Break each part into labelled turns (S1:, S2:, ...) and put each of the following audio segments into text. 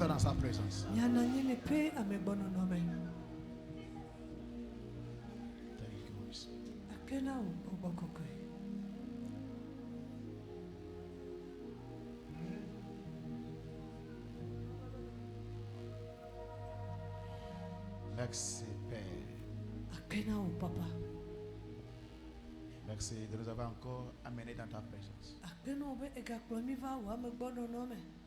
S1: Mets-toi dans sa présence. Thank you, Holy Spirit. Merci, Père. Merci de nous avoir encore amenés dans ta présence. Et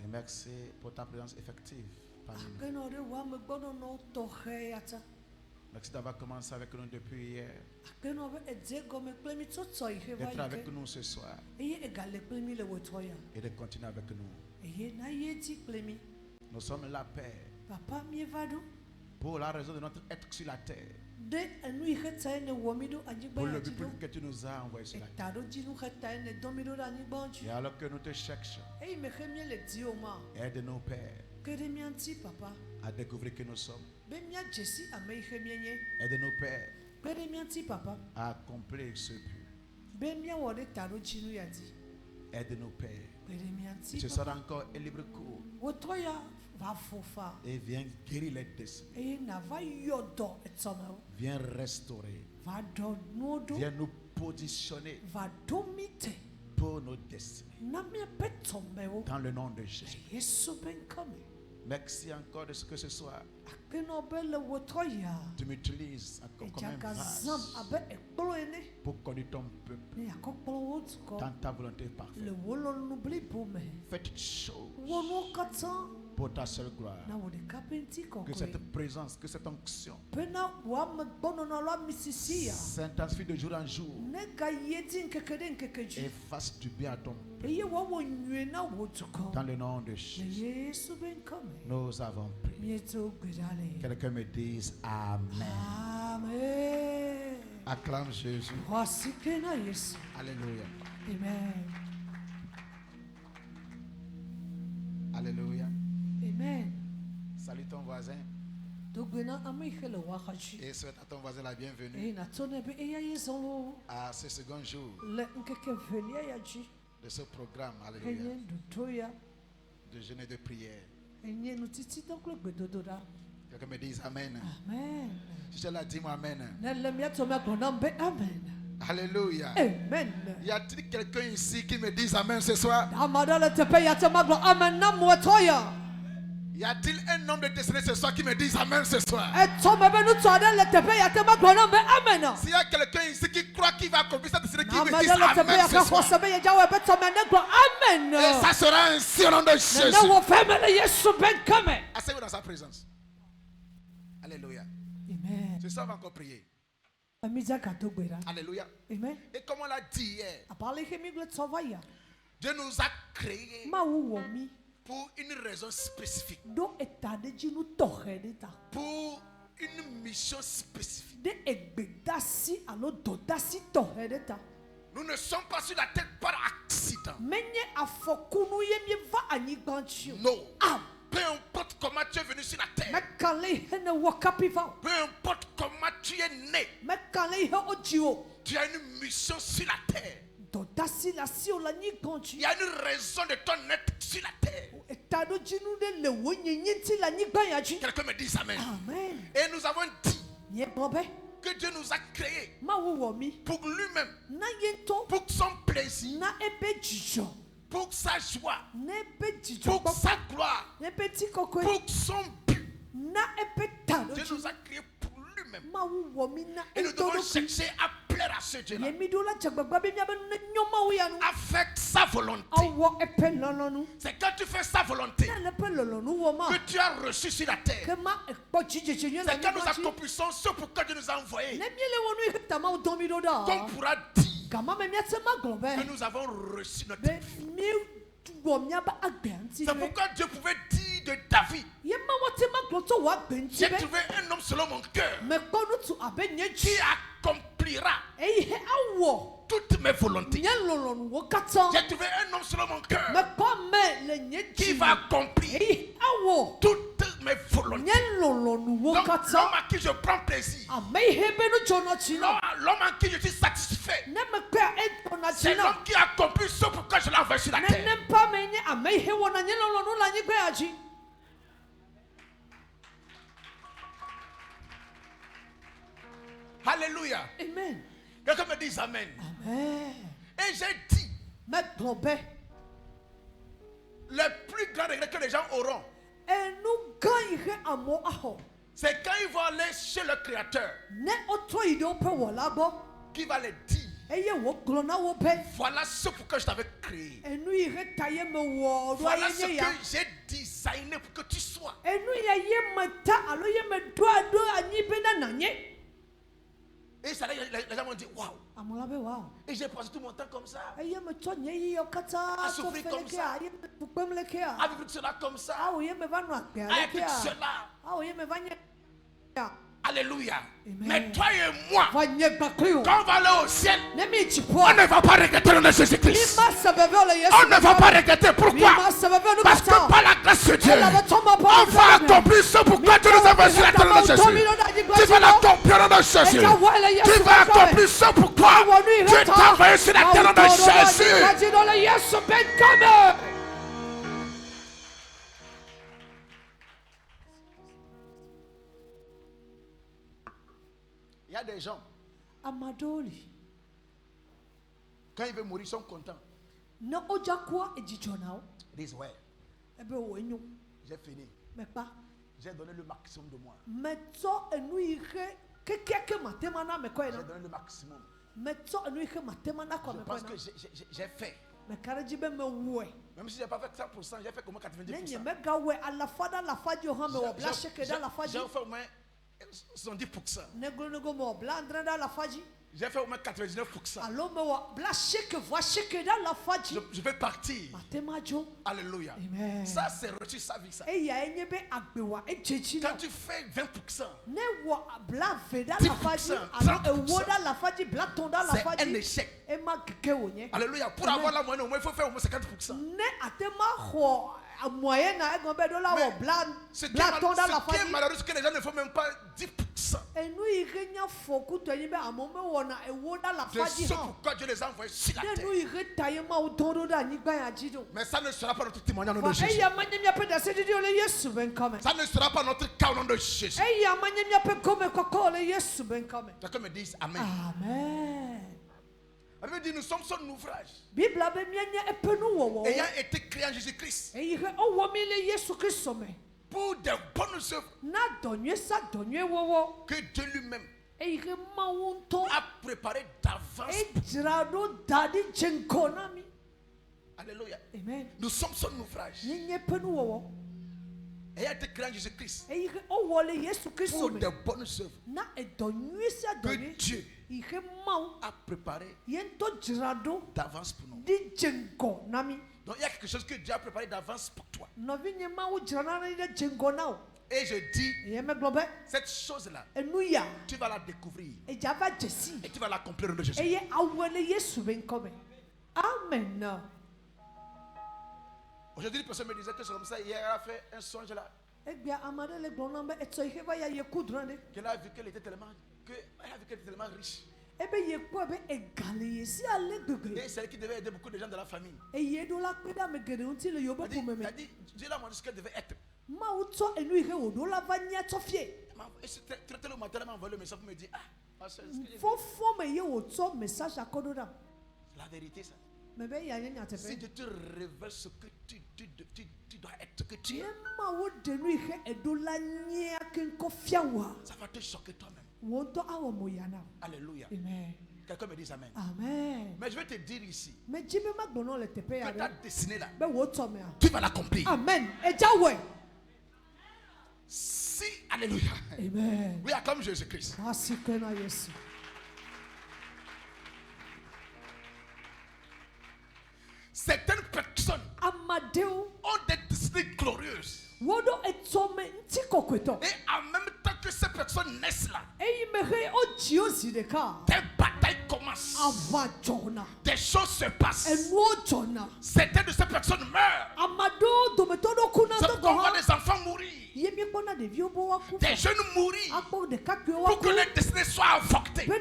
S1: merci pour ta présence effective parmi nous. Merci d'avoir commencé avec nous depuis hier. D'être avec nous ce soir. Et de continuer avec nous. Nous sommes là, Père, pour la raison de notre être sur la terre. Pour le but que tu nous as envoyé sur la terre. Et alors que nous te cherchons, aide-nous, Père, à découvrir que nous sommes. Aide-nous, Père, à accomplir ce but. Aide-nous, Père. Ce sera encore un libre cours. Et viens guérir les destinées. Viens restaurer. Viens nous positionner pour nos destinées. Dans le nom de Jésus. Merci encore de ce que ce soir tu m'utilises comme un vase pour conduire ton peuple dans ta volonté parfaite. Fais toutes choses pour ta seule gloire. Que cette présence, que cette onction s'intensifie de jour en jour et fasse du bien à ton peuple. Dans le nom de Jésus, nous avons prié. Quelqu'un me dise Amen.
S2: Amen.
S1: Acclame Jésus. Alléluia.
S2: Amen.
S1: Alléluia.
S2: Amen.
S1: Salut ton voisin et souhaite à ton voisin la bienvenue à ce second jour de ce programme. Alléluia. De jeûne et de prière. Quelqu'un me dise Amen.
S2: Amen.
S1: Si je l'ai dit, moi Amen.
S2: Amen.
S1: Alléluia.
S2: Amen.
S1: Y a-t-il quelqu'un ici qui me dise Amen ce soir? Y a-t-il un homme de destinée ce soir qui me dise Amen ce soir? S'il y a quelqu'un ici qui croit qu'il va accomplir cette destinée, qui me dise Amen ce soir. Et ça sera ainsi au nom de Jésus. Asseyez-vous dans sa présence. Alléluia.
S2: Amen.
S1: Ce soir, on va encore prier. Alléluia.
S2: Amen.
S1: Et comme on l'a dit hier, Dieu nous a créés pour une raison spécifique, pour une mission spécifique. Nous ne sommes pas sur la terre par accident. Non. Peu importe comment tu es venu sur la terre, peu importe comment tu es né, tu as une mission sur la terre. Il y a une raison de ton être sur la terre. Quelqu'un me dit Amen. Et nous avons dit que Dieu nous a créés pour lui-même, pour son plaisir, pour sa joie, pour sa gloire, pour son but. Dieu nous a créés pour lui-même. Et nous devons chercher à plaire à ce Dieu-là avec sa volonté. C'est quand tu fais sa volonté que tu as reçu sur la terre. C'est quand nous accomplissons ce pour quoi Dieu nous a envoyés qu'on pourra dire que nous avons reçu notre vie. C'est pourquoi Dieu pouvait dire de David: j'ai trouvé un homme selon mon cœur qui accomplira toutes mes volontés. J'ai trouvé un homme selon mon cœur qui va accomplir toutes mes volontés. Donc l'homme à qui je prends plaisir, l'homme à qui je suis satisfait, c'est l'homme qui accomplit ce pourquoi je l'ai envoyé sur la terre. Alléluia.
S2: Amen.
S1: Quelqu'un me dit Amen.
S2: Amen.
S1: Et j'ai dit, le plus grand regret que les gens auront, c'est quand ils vont aller chez le Créateur, qui va les dire, voilà ce pour que je t'avais créé. Voilà ce que j'ai designé pour que tu sois. Et ça, les gens m'ont dit waouh. Et j'ai passé tout mon temps comme ça, à souffrir comme ça, à vivre cela comme ça, à vivre cela. Alléluia. Mais toi et moi, quand on va aller au ciel, on ne va pas regretter le nom de Jésus-Christ. On ne va pas regretter. Pourquoi? Parce que par la grâce de Dieu, on va accomplir ce pourquoi tu nous as fait sur la terre de Jésus. Tu vas l'accomplir au nom de Jésus. Tu vas accomplir ce pourquoi tu t'as envoyé sur la terre de Jésus. Il y a des gens, quand ils veulent mourir, ils sont contents. Ils disent ouais, j'ai fini. J'ai donné le maximum de moi. J'ai donné le maximum. Je pense que j'ai fait. Même si je n'ai pas fait 100%, j'ai fait comment 90%. J'ai fait au moins 70%. J'ai fait au moins 99%. Je vais partir. Alléluia. Amen. Ça, c'est reçu sa vie. Ça. Quand tu fais 20%, 10%, 30%, c'est un échec. Alléluia. Pour avoir la moyenne, au moins, il faut faire au moins 50%. Ce qui est malheureux, c'est que les gens ne font même pas 10%. C'est ce pourquoi Dieu les a envoyés sur la terre. Mais ça ne sera pas notre témoignage au nom de Jésus. Ça ne sera pas notre cas au nom de Jésus. Quelqu'un me dit Amen.
S2: Amen.
S1: La Bible dit nous sommes son ouvrage, ayant été créés en Jésus-Christ pour des bonnes œuvres que Dieu lui-même a préparé d'avance. Alléluia. Amen. Nous sommes son ouvrage, ayant été créés en Jésus-Christ pour des bonnes œuvres que Dieu a préparé d'avance pour nous. Donc il y a quelque chose que Dieu a préparé d'avance pour toi. Et je dis, cette chose-là, tu vas la découvrir et tu vas l'accomplir au nom de Jésus.
S2: Amen.
S1: Aujourd'hui, une personne me disait que c'est comme ça. Hier, elle a fait un songe là. Qu'elle a vu qu'elle était tellement riche. Et c'est elle qui devait aider beaucoup de gens de la famille. Elle a dit, Dieu l'a montré ce qu'elle devait être. Et c'était très tôt le matin, elle m'a envoyé le message pour me dire, c'est la vérité ça. Si Dieu te révèle ce que tu dois être, ce que tu es, ça va te choquer toi-même. Alléluia. Amen. Quelqu'un me dit Amen.
S2: Amen.
S1: Mais je vais te dire ici que ta destinée là, tu vas l'accomplir.
S2: Amen.
S1: Si, alléluia.
S2: Amen.
S1: Oui, comme Jésus-Christ. Certaines personnes ont des destinées glorieuses. Et en même temps que ces personnes naissent là, des batailles commencent. Des choses se passent. Certaines de ces personnes meurent. C'est qu'on voit des enfants mourir. Des jeunes mourir. Pour que les destinées soient avortées. Ce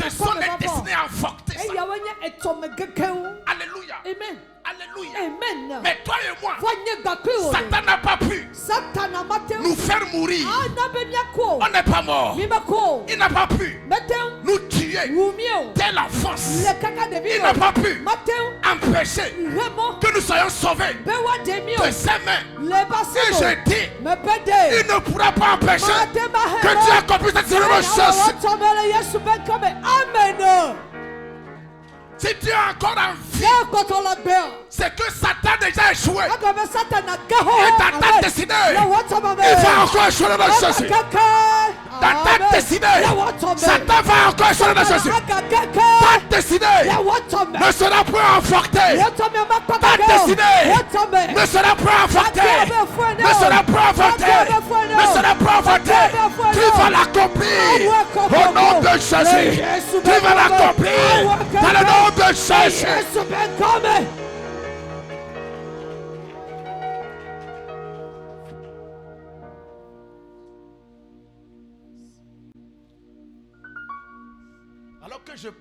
S1: sont les destinées avortées. Alléluia.
S2: Amen.
S1: Alléluia. Alléluia.
S2: Amen.
S1: Mais toi et moi, Satan n'a pas pu nous faire mourir. On n'est pas mort. Il n'a pas pu nous tuer dès l'enfance. Il n'a pas pu empêcher que nous soyons sauvés de ses mains. Et je dis, il ne pourra pas empêcher que Dieu accomplisse cette chose.
S2: Amen.
S1: Si tu es encore en vie, c'est que Satan a déjà échoué. Et ta date décidée, il va encore échouer dans Jésus. Ta date décidée, Satan va encore échouer dans Jésus. Ta décidée ne sera plus enfortée. Ta décidée ne sera plus enfortée. Ne sera plus enfortée. Ne sera plus enfortée. Tu vas l'accomplir au nom de Jésus. Tu vas l'accomplir dans le nom de Jésus.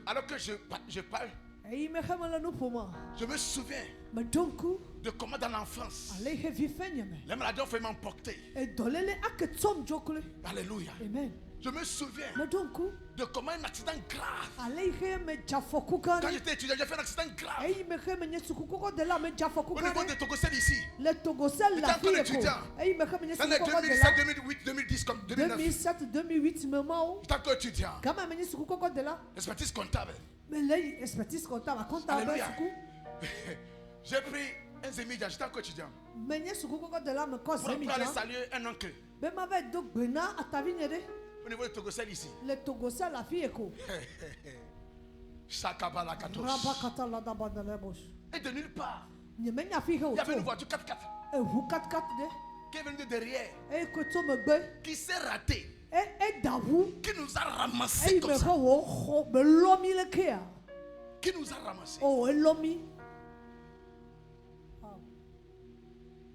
S1: Alors que je parle, je me souviens de comment dans l'enfance les maladies ont fait m'emporter. Alléluia.
S2: Amen.
S1: Je me souviens de comment un accident grave. Quand j'étais étudiant, j'ai fait un accident grave. Au niveau de Togocel ici. J'étais encore étudiant. Dans les 2007, 2008, 2010, comme 2009. 2007, 2008, j'étais encore étudiant. Expertise comptable. Alléluia. J'ai pris un zémi, j'étais encore étudiant. Pour aller saluer un oncle. Au niveau de Togocel ici.
S2: Le Togocel la fille éco.
S1: Chakabala Katos. Et de nulle part. Il y avait une voiture 4x4. Qui est venue de derrière. Qui s'est ratée. Qui nous a ramassés comme ça. Qui nous a ramassés.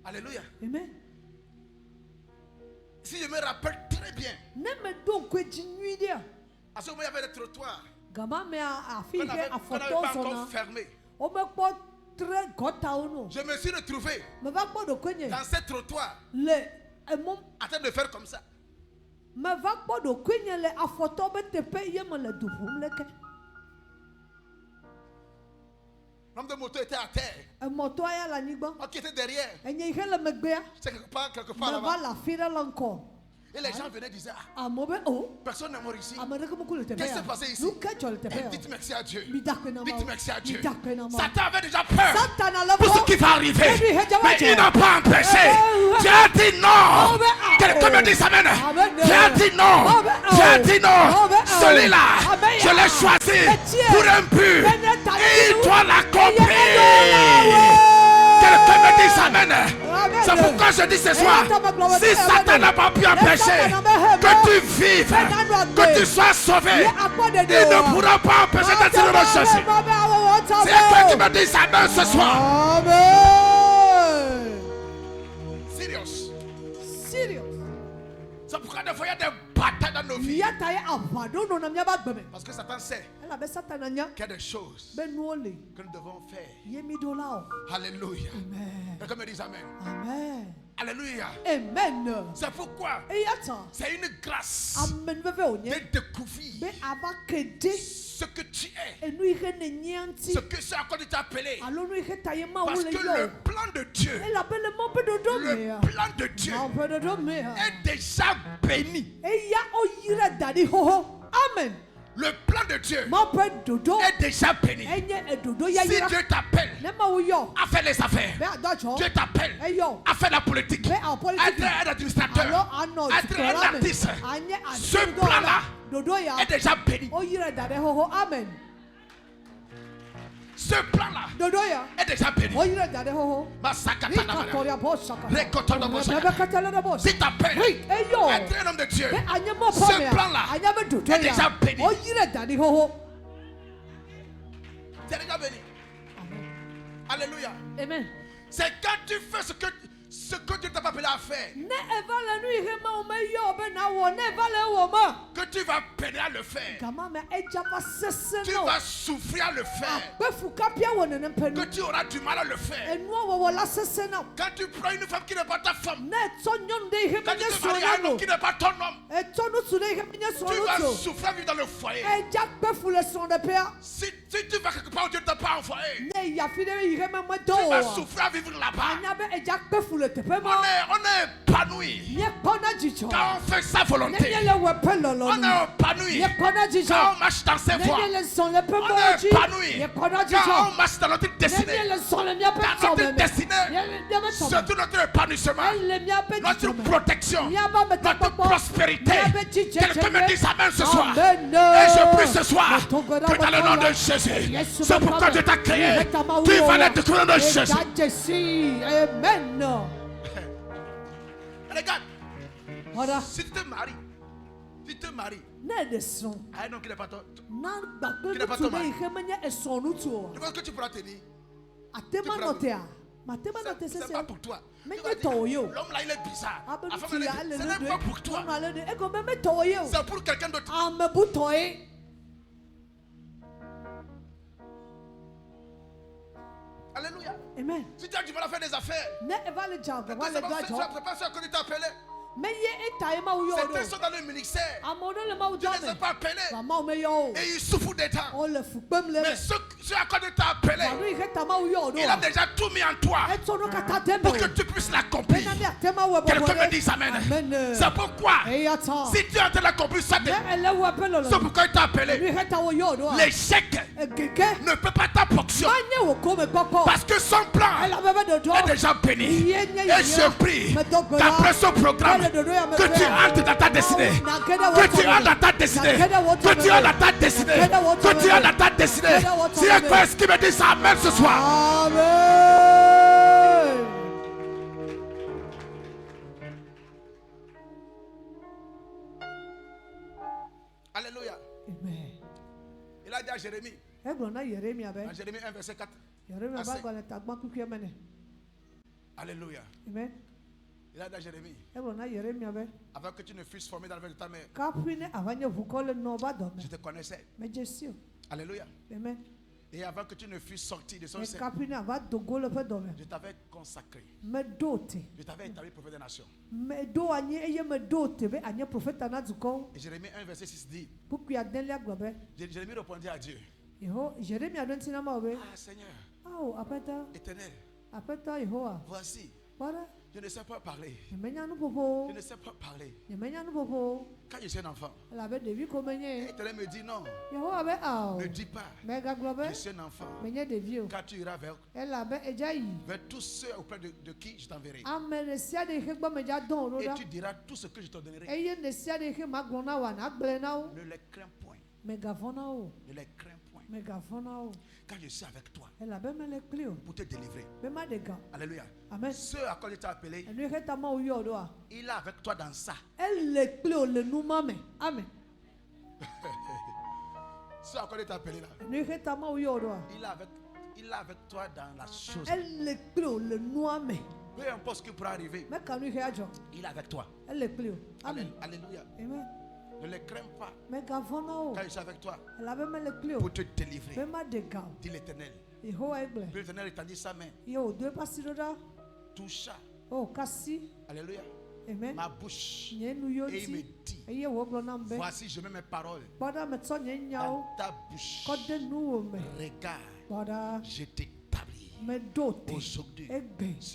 S1: Alléluia.
S2: Amen.
S1: Si je me rappelle très bien, à ce moment il y avait des trottoirs qu'on n'avait pas encore fermés. Je me suis retrouvé dans ces trottoirs en train de faire comme ça. L'homme de moto était à terre. Qui était derrière. C'est quelque part là-bas. Et les gens venaient et disaient, personne n'est mort ici. Qu'est-ce qui s'est passé ici? Dites merci à Dieu. Dites merci à Dieu. Satan avait déjà peur pour ce qui va arriver. Mais il n'a pas empêché. Dieu a dit non. Quelqu'un me dit amen. Dieu a dit non. Dieu a dit non. Celui-là, je l'ai choisi pour un but. Et il doit l'accomplir. Quelqu'un me dit amen. C'est pourquoi je dis ce soir, si Satan n'a pas pu empêcher que tu vives, que tu sois sauvé, il ne pourra pas empêcher d'être dans le Jésus. C'est toi qui me dis amen ce soir.
S2: Amen.
S1: Serious. C'est pourquoi des fois il y a des batailles dans nos vies. Parce que Satan sait qu'il y a des choses que nous devons faire. Alléluia. Quelqu'un me dit amen.
S2: Amen.
S1: Alléluia.
S2: Amen.
S1: C'est pourquoi c'est une grâce de découvrir ce que tu es, ce à quoi tu t'es appelé. Parce que le plan de Dieu, est déjà béni.
S2: Amen.
S1: Le plan de Dieu est déjà béni. Si Dieu t'appelle à faire les affaires, Dieu t'appelle à faire la politique, à être un administrateur, à être un artiste, ce plan-là est déjà béni.
S2: Amen.
S1: Ce plan-là est déjà béni. Si t'appelles être un homme de Dieu, ce plan-là est déjà béni. C'est déjà béni. Alléluia.
S2: Amen.
S1: C'est quand tu fais ce que ce que Dieu t'a pas appelé à faire, que tu vas peiner à le faire, tu vas souffrir à le faire, que tu auras du mal à le faire. Quand tu prends une femme qui n'est pas ta femme, quand tu te maries à un homme qui n'est pas ton homme, tu vas souffrir vivre dans le foyer. Si tu vas quelque part où Dieu ne t'a pas envoyé, tu vas souffrir à vivre là-bas. On est épanoui quand on fait sa volonté. On est épanoui quand on marche dans ses voies. On est épanoui quand on marche dans notre destinée. Dans notre destinée, surtout notre épanouissement, notre protection, notre prospérité. Quelqu'un me dit amen ce soir. Et je prie ce soir que dans le nom de Jésus, c'est pourquoi Dieu t'a créé. Tu vas l'être dans le nom de Jésus.
S2: Amen.
S1: Regarde, si tu te maries, à un homme qui n'est pas ton mari, tu penses que tu pourras tenir? C'est pas pour toi. L'homme là il est bizarre. La femme elle est, ce n'est pas pour toi. C'est pour quelqu'un d'autre. Alléluia.
S2: Amen.
S1: Si tu as du mal à faire des affaires, c'est pas sûr que tu t'es appelé. Certains sont dans le ministère. Tu ne les as pas appelés. Et ils souffrent des temps. Mais ce à quoi Dieu t'a appelé, il a déjà tout mis en toi pour que tu puisses l'accomplir. Quelqu'un me dit amen. C'est pourquoi, si tu es en train d'accomplir ça, c'est pourquoi il t'a appelé. L'échec ne peut pas ta portion. Parce que son plan est déjà béni. Et je prie qu'après ce programme, que tu entres dans ta destinée. Que tu entres dans ta destinée. Que tu entres dans ta destinée. Que tu entres dans ta destinée. Si il y a quelqu'un qui me dit ça, amen ce soir.
S2: Amen.
S1: Alléluia.
S2: Amen.
S1: Il a dit à Jérémie. Dans Jérémie 1 verset 4. Alléluia.
S2: Amen.
S1: Il a dit à Jérémie, avant que tu ne fusses formé dans le ventre de ta mère, je te connaissais. Alléluia.
S2: Amen.
S1: Et avant que tu ne fusses sorti de son sein, je t'avais consacré. Je t'avais établi prophète des nations. Et Jérémie 1 verset 6 dit, Jérémie répondit à Dieu, ah Seigneur, Éternel, voici, je ne sais pas parler. Je ne sais pas parler. Quand je suis un enfant, Éternel me dit non. Ne dis pas. Je suis un enfant. Quand tu iras vers tous ceux auprès de qui je t'enverrai. Et tu diras tout ce que je te donnerai. Ne les crains point. Ne les crains point. Quand je suis avec toi pour te délivrer. Alléluia.
S2: Amen.
S1: Ce à quoi il t'a appelé, il est avec toi dans ça.
S2: Amen.
S1: Ce à quoi il t'a appelé là, il est avec toi dans la chose. Peu importe ce qui pourra arriver, il est avec toi. Alléluia.
S2: Amen.
S1: Ne les crains pas.
S2: Quand
S1: je suis avec toi pour te délivrer, dit l'Éternel. Puis l'Éternel étendit sa main, toucha, alléluia, ma bouche, et il me dit, voici je mets mes paroles dans ta bouche. Regarde, je t'établis aujourd'hui sur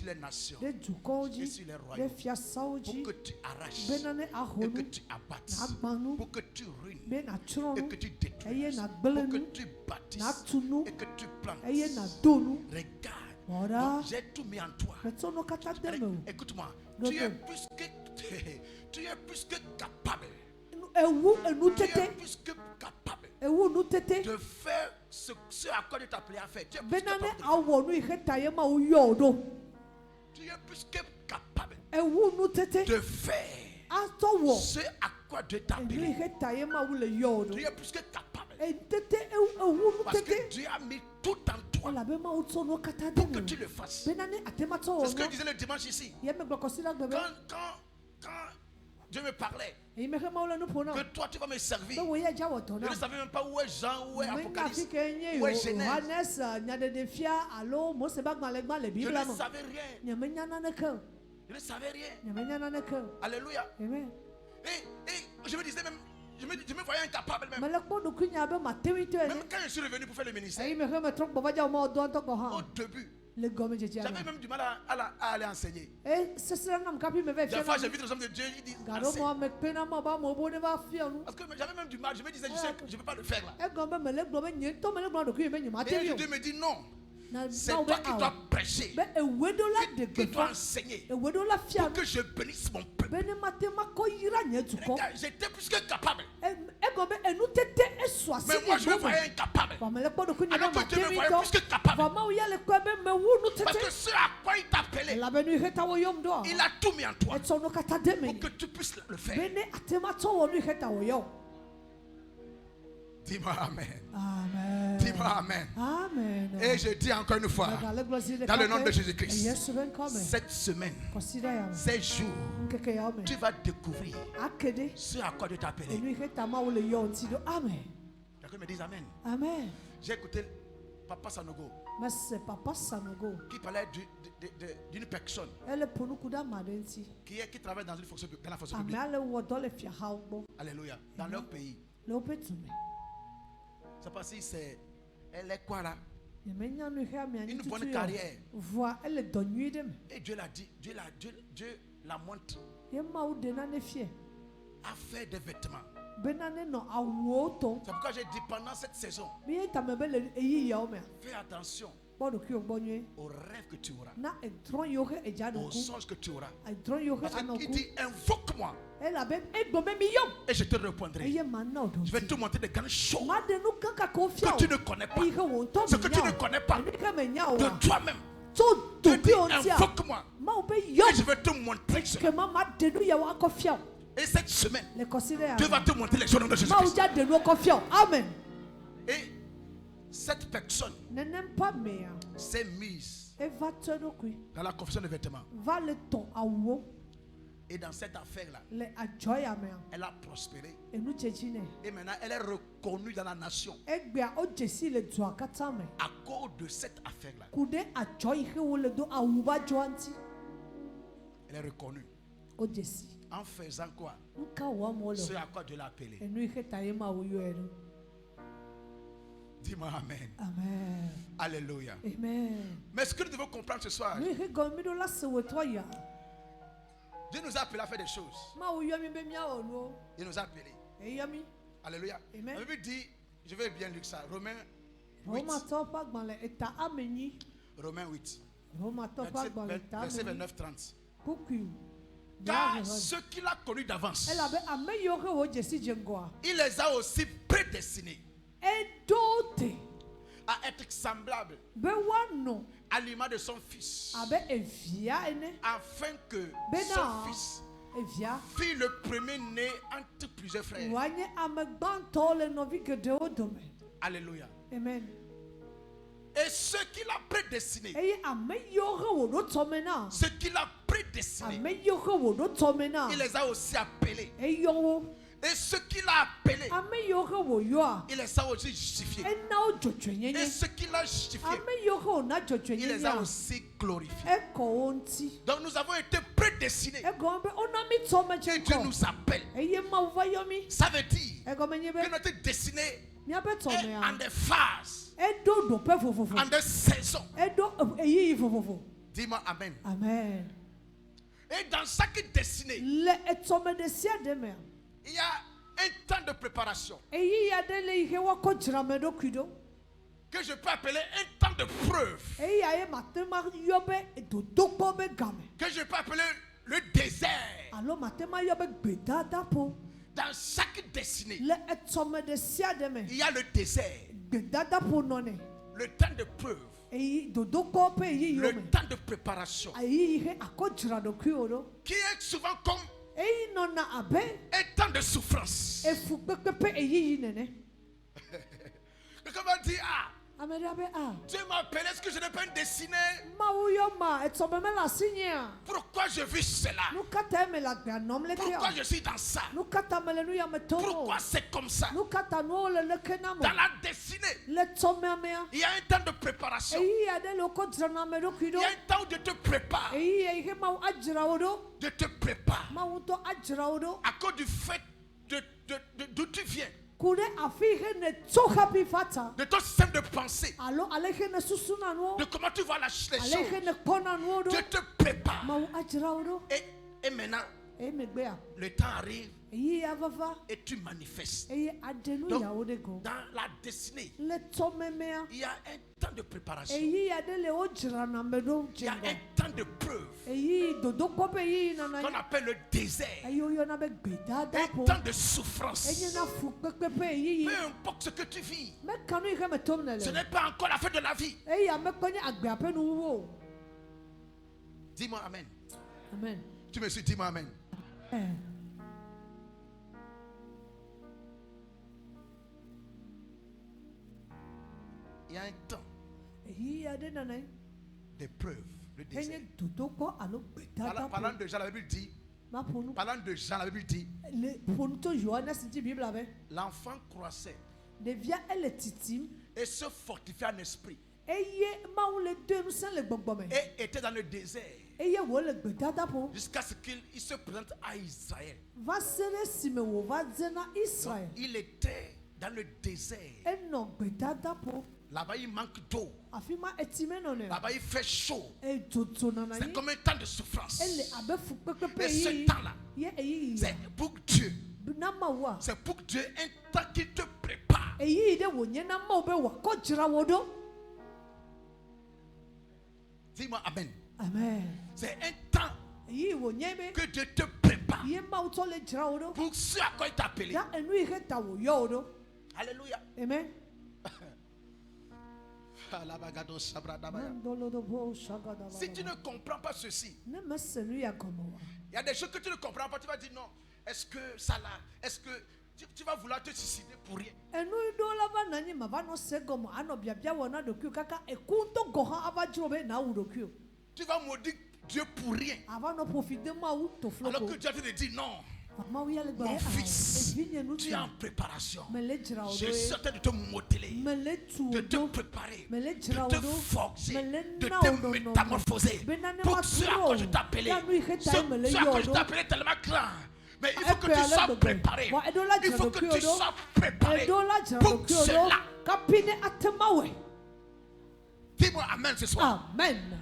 S1: les nations et sur les royaumes pour que tu arraches et que tu abattes, pour que tu ruines et que tu détruises, pour que tu bâtisses et que tu plantes. Regarde, j'ai tout mis en toi. Écoute-moi, tu es plus que capable. Tu es plus que capable de faire ce à quoi tu t'es appelé à faire. Tu es plus capable. Tu es plus que capable de faire ce à quoi Dieu t'a appelé. Tu es plus que capable Parce que Dieu a mis tout en toi pour que tu le fasses. C'est ce que disait le dimanche ici. Quand Dieu me parlait que toi tu vas me servir, je ne savais même pas où est Jean, où est Apocalypse, où est Genèse. Je ne savais rien. Je ne savais rien. Alléluia. Et je me disais même, je me voyais incapable même. Même quand je suis revenu pour faire le ministère, au début, j'avais même du mal à aller enseigner. Des fois, j'ai vu des hommes de Dieu, ils disent parce que j'avais même du mal, je me disais, je ne peux pas le faire là. Et Dieu me dit non. C'est toi qui dois prêcher, qui dois enseigner pour que je bénisse mon peuple. J'étais plus que capable. Mais moi je me voyais incapable. Alors que Dieu me voyait plus que capable. Parce que ce à quoi il t'a appelé, il a tout mis en toi pour que tu puisses le faire. Dis-moi Amen.
S2: Amen.
S1: Dis-moi Amen.
S2: Amen.
S1: Et je dis encore une fois, dans le nom de Jésus-Christ, cette semaine, ces jours, tu vas découvrir ce à quoi Dieu t'a appelé. Quelqu'un me dit Amen.
S2: Amen.
S1: J'ai écouté Papa Sanogo qui parlait d'une personne qui travaille dans la fonction publique. Alléluia. Dans leur pays. C'est pas si elle est quoi là? Une bonne carrière. Et Dieu l'a dit, Dieu la montre à faire des vêtements. C'est pourquoi j'ai dit pendant cette saison, fais attention aux rêves que tu auras, aux songes que tu auras. Parce qu'il dit invoque-moi et je te répondrai. Je vais te montrer des grandes choses que tu ne connais pas. Ce que tu ne connais pas de toi-même. Tu dis invoque-moi et je vais te montrer cela. Et cette semaine, Dieu va te montrer les choses de Jésus-Christ.
S2: Amen.
S1: Et cette personne s'est mise dans la confession de vêtements. Et dans cette affaire-là, elle a prospéré. Et maintenant, elle est reconnue dans la nation à cause de cette affaire-là. Elle est reconnue. En faisant quoi? Ce à quoi Dieu l'a appelé. Dis-moi Amen.
S2: Amen.
S1: Alléluia.
S2: Amen.
S1: Mais ce que nous devons comprendre ce soir, Dieu nous a appelés à faire des choses. Il nous a appelés. Alléluia. La Bible dit, je vais bien lire ça, Romains 8. Romains 8. Verset 29-30. Car ceux qu'il a connus d'avance, il les a aussi prédestinés à être semblables à l'image de son fils, afin que son fils fût le premier-né entre plusieurs frères. Alléluia.
S2: Amen.
S1: Et ceux qu'il a prédestinés, ceux qu'il a prédestinés, il les a aussi appelés. Et ceux qu'il a appelés, il les a aussi justifiés. Et ceux qu'il a justifiés, il les a aussi glorifiés. Donc nous avons été prédestinés. Et Dieu nous appelle. Ça veut dire que notre destinée est en des phases, en des saisons. Dis-moi Amen.
S2: Amen.
S1: Et dans chaque destinée, il y a un temps de préparation que je peux appeler un temps de preuve, que je peux appeler le désert. Dans chaque destinée, il y a le désert, le temps de preuve, le temps de préparation, qui est souvent comme un temps de souffrance. dit, Dieu m'a appelé, est-ce que je n'ai pas une destinée? Pourquoi je vis cela? Pourquoi je suis dans ça? Pourquoi c'est comme ça? Dans la destinée, il y a un temps de préparation. Il y a un temps où Dieu te prépare. Dieu te prépare. À cause du fait d'où tu viens. De ton système de pensée. De comment tu vois les choses. Dieu te prépare. Et maintenant, le temps arrive et tu manifestes. Donc, dans la destinée, il y a un temps de préparation. Il y a un temps de preuve qu'on appelle le désert. Un temps de souffrance. Peu importe ce que tu vis, ce n'est pas encore la fin de la vie. Dis-moi amen.
S2: Amen.
S1: Tu me suis, dis-moi amen. Il y a un temps d'épreuve, le désert. Parlant de Jean, la Bible dit, l'enfant croissait et se fortifiait en esprit et était dans le désert jusqu'à ce qu'il se présente à Israël. Donc, il était dans le désert. Là-bas, il manque d'eau. Là-bas, il fait chaud. C'est comme un temps de souffrance. Mais ce temps-là, c'est pour Dieu. C'est pour Dieu un temps qu'il te prépare. Dis-moi amen. C'est un temps que Dieu te prépare pour ce à quoi il t'a appelé. Alléluia.
S2: Amen.
S1: Si tu ne comprends pas ceci, il y a des choses que tu ne comprends pas. Tu vas dire non. Est-ce que ça là, est-ce que tu vas vouloir te suicider pour rien? Tu vas maudire Dieu pour rien. Alors que Dieu te dit non. Mon fils, tu es en préparation. Je suis en train de te modeler, de te préparer, de te forger, de te métamorphoser pour ce à quoi je t'ai appelé. Ce à quoi je t'ai appelé est tellement grand. Mais il faut que tu sois préparé. Il faut que tu sois préparé pour cela. Dis-moi amen ce soir.
S2: Amen.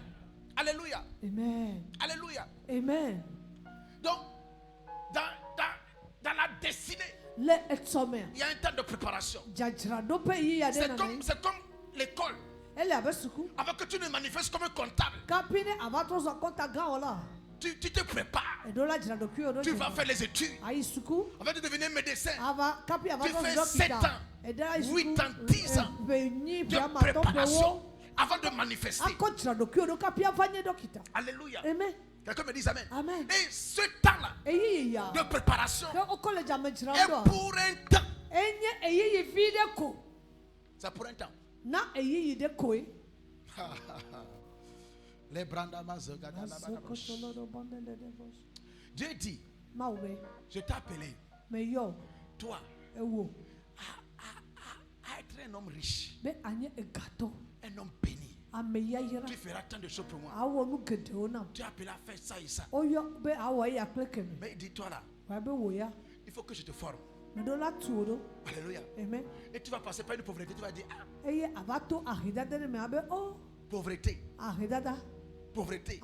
S1: Alléluia.
S2: Amen.
S1: Alléluia.
S2: Amen.
S1: Donc, dans la destinée, il y a un temps de préparation. C'est comme l'école. Avant que tu ne manifestes comme un comptable, tu te prépares. Tu vas faire les études. Avant de devenir médecin, tu fais 7 ans, 8 ans, 10 ans de préparation avant de manifester. Alléluia.
S2: Amen.
S1: Quelqu'un me dit amen.
S2: Amen.
S1: Et ce temps-là de préparation est pour un temps. C'est pour un temps. Les Dieu dit, je t'ai appelé, toi, à être un homme riche, un homme béni. Tu feras tant de choses pour moi. Tu es appelé à faire ça et ça. Mais dis-toi là, il faut que je te forme. Alléluia. Et tu vas passer par une pauvreté. Tu vas dire, pauvreté. Pauvreté.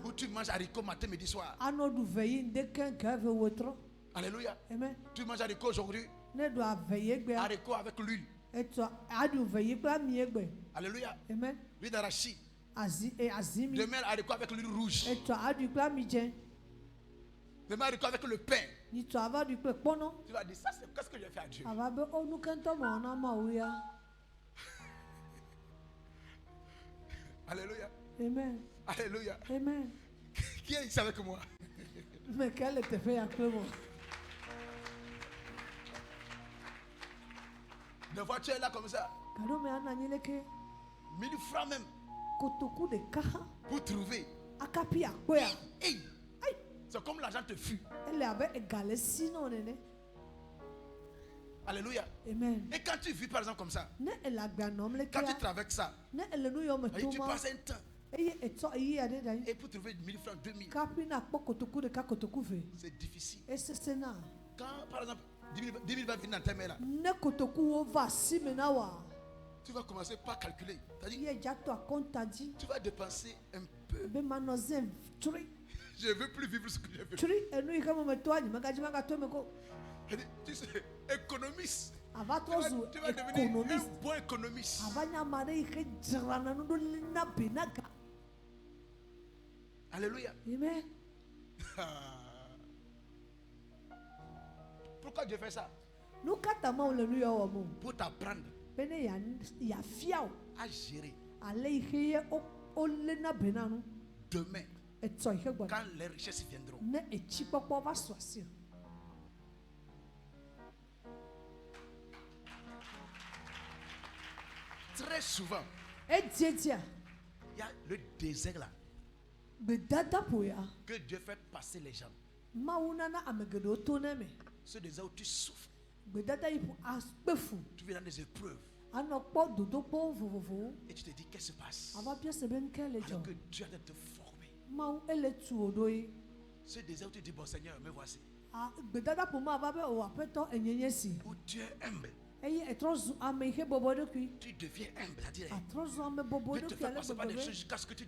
S1: Où tu manges haricots matin, midi, soir. Alléluia. Tu manges haricots aujourd'hui. Haricots avec l'huile. Alléluia. L'huile d'arachide. Demain, haricots avec l'huile rouge. Demain, haricots avec le pain. Tu vas dire, ça, c'est qu'est-ce que je fais à Dieu? Alléluia.
S2: Amen.
S1: Alléluia.
S2: Amen.
S1: Qui est ici avec moi?
S2: Mais quel était fait avec moi?
S1: La voiture est là comme ça. 1000 francs même. Pour trouver. Hey. C'est comme l'argent te fuit. Alléluia.
S2: Amen.
S1: Et quand tu vis par exemple comme ça, quand tu traverses ça, tu passes un temps. Et pour trouver 1000 francs, 2000, c'est difficile. Quand par exemple 10 000 va venir dans tes mains là, tu vas commencer par calculer. Tu vas dépenser un peu. Je ne veux plus vivre ce que je veux. Tu sais, économiste. Tu vas devenir un bon économiste. Alléluia.
S2: Amen.
S1: Pourquoi Dieu fait ça? Pour t'apprendre à gérer. Demain, quand les richesses viendront. Très souvent, il y a le désert là que Dieu fait passer les gens. Ce désert où tu souffres, tu vis dans des épreuves et tu te dis qu'est-ce qui se passe alors que Dieu a te former. Ce désert où tu dis bon Seigneur me voici, où Dieu est humble. Tu deviens humble, c'est-à-dire Dieu te fait passer par des choses jusqu'à ce que tu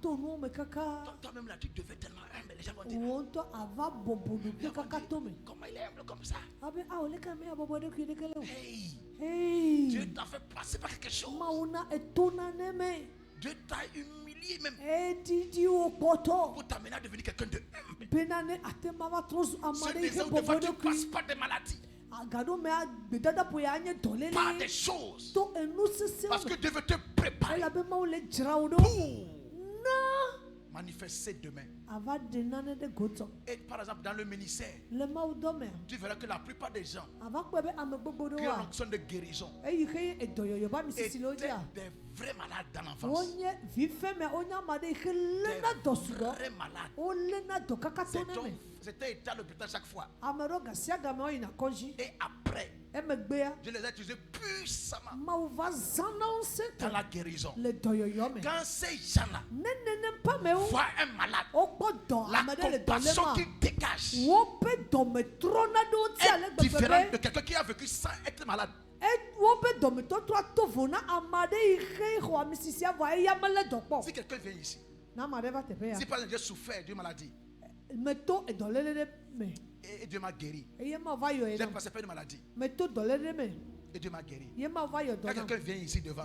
S1: toi-même là tu deviens tellement humble. Les gens vont dire comment il est humble comme ça. Hey, Dieu t'a fait passer par quelque chose. Dieu t'a humilié même pour t'amener à devenir quelqu'un de humble. Ce désert où devant tu passes par des maladies, pas des choses, parce que Dieu veut te préparer pour manifester demain. Et par exemple dans le ministère, tu verras que la plupart des gens qui ont l'onction de guérison étaient des vrais malades dans l'enfance. Des vrais malades. C'était état à l'hôpital chaque fois. Et après, je les ai utilisés puissamment dans la guérison. Quand ces gens-là voient un malade, la compassion qu'ils dégagent est différente de quelqu'un qui a vécu sans être malade. Si quelqu'un vient ici, si par exemple j'ai souffert d'une maladie et Dieu m'a guéri, j'ai passé par une maladie et Dieu m'a guéri. Quand quelqu'un vient ici devant,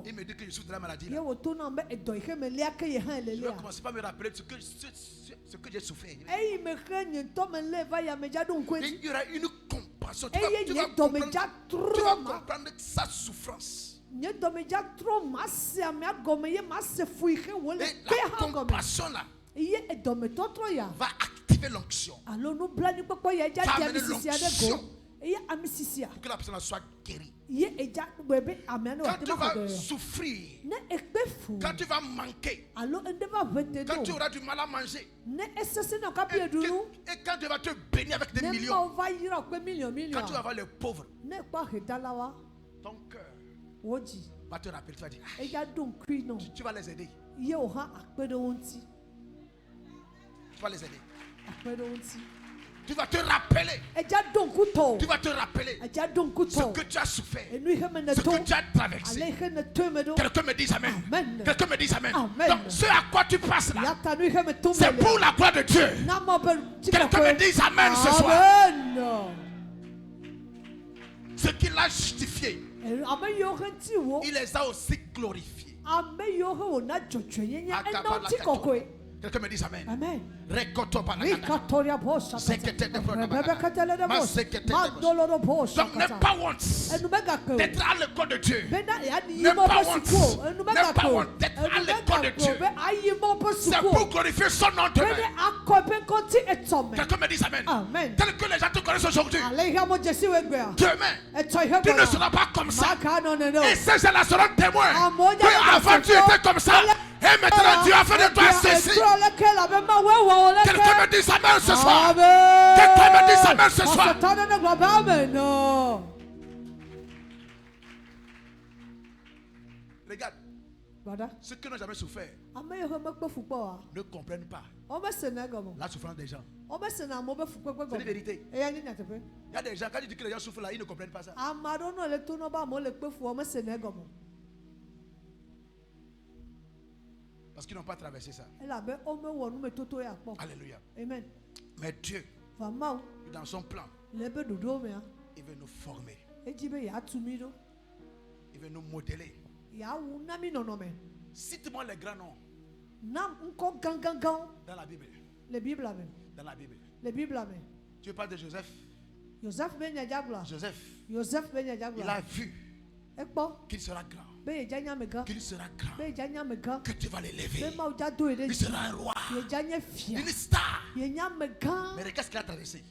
S1: il me dit que je souffre de la maladie là, je vais commencer par me rappeler ce que j'ai souffert. Il y aura une compassion. Tu vas comprendre sa souffrance. Et la compassion là va activer l'onction. Va amener l'onction pour que la personne soit guérie. Quand tu vas souffrir, quand tu vas manquer, quand tu auras du mal à manger, et quand tu vas te bénir avec des millions, quand tu vas voir les pauvres, ton cœur va te rappeler, tu vas dire tu vas les aider. Tu vas les aider. Tu vas te rappeler. Tu vas te rappeler ce que tu as souffert, ce que tu as traversé. Quelqu'un me dise amen. Quelqu'un me dise amen. Donc ce à quoi tu passes là, c'est pour la gloire de Dieu. Quelqu'un me dise amen ce soir. Ce qu'il a justifié, il les a aussi glorifiés. Quelqu'un me dit amen.
S2: Amen.
S1: Récoto par la
S2: Donc never
S1: want d'être à l'école de Dieu. Ne pas want d'être à l'école de Dieu. C'est pour glorifier son nom demain. Quelqu'un me dit amen. Tel que les gens te connaissent aujourd'hui, demain, tu ne seras pas comme ça. Et ces gens-là seront témoins que avant tu étais comme ça. Et maintenant Dieu a fait de toi ceci. Quelqu'un me dit amen ce soir. Quelqu'un me dit amen ce soir. Regarde. Ceux qui n'ont jamais souffert ne comprennent pas la souffrance des gens. C'est la vérité. Il y a des gens, quand tu dis que les gens souffrent là, ils ne comprennent pas ça. Parce qu'ils n'ont pas traversé ça. Alléluia.
S2: Amen.
S1: Mais Dieu, dans son plan, il veut nous former. Il veut nous modeler. Cite-moi les grands noms dans la Bible. Dans la Bible. Tu parles de Joseph. Joseph, il a vu qu'il sera grand. Qu'il sera grand. Que tu vas l'élever. Il sera un roi. Une star. Mais regarde ce qu'il a traversé.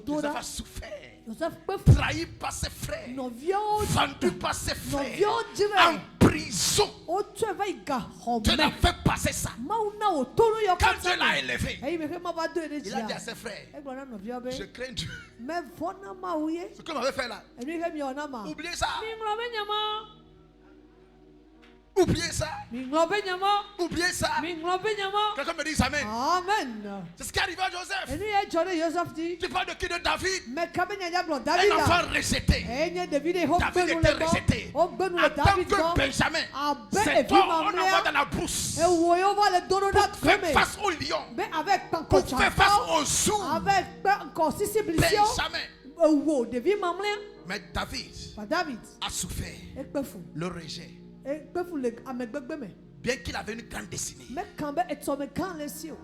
S1: Joseph a souffert. Trahi par ses frères. Vendu par ses frères. En prison. Dieu l'a fait passer ça. Quand Dieu l'a élevé, il a dit à ses frères, je crains Dieu. Ce que m'avait fait là, oubliez ça. Oubliez ça. Oubliez ça. Quelqu'un me dit amen.
S2: Amen.
S1: C'est ce qui est arrivé à Joseph. Tu parles de qui? De David. Un enfant rejeté. David était rejeté. En tant que Benjamin, c'est toi on envoie dans la brousse pour faire face au lion, pour faire face aux jours. Benjamin. Mais David a souffert le rejet. Bien qu'il avait une grande destinée.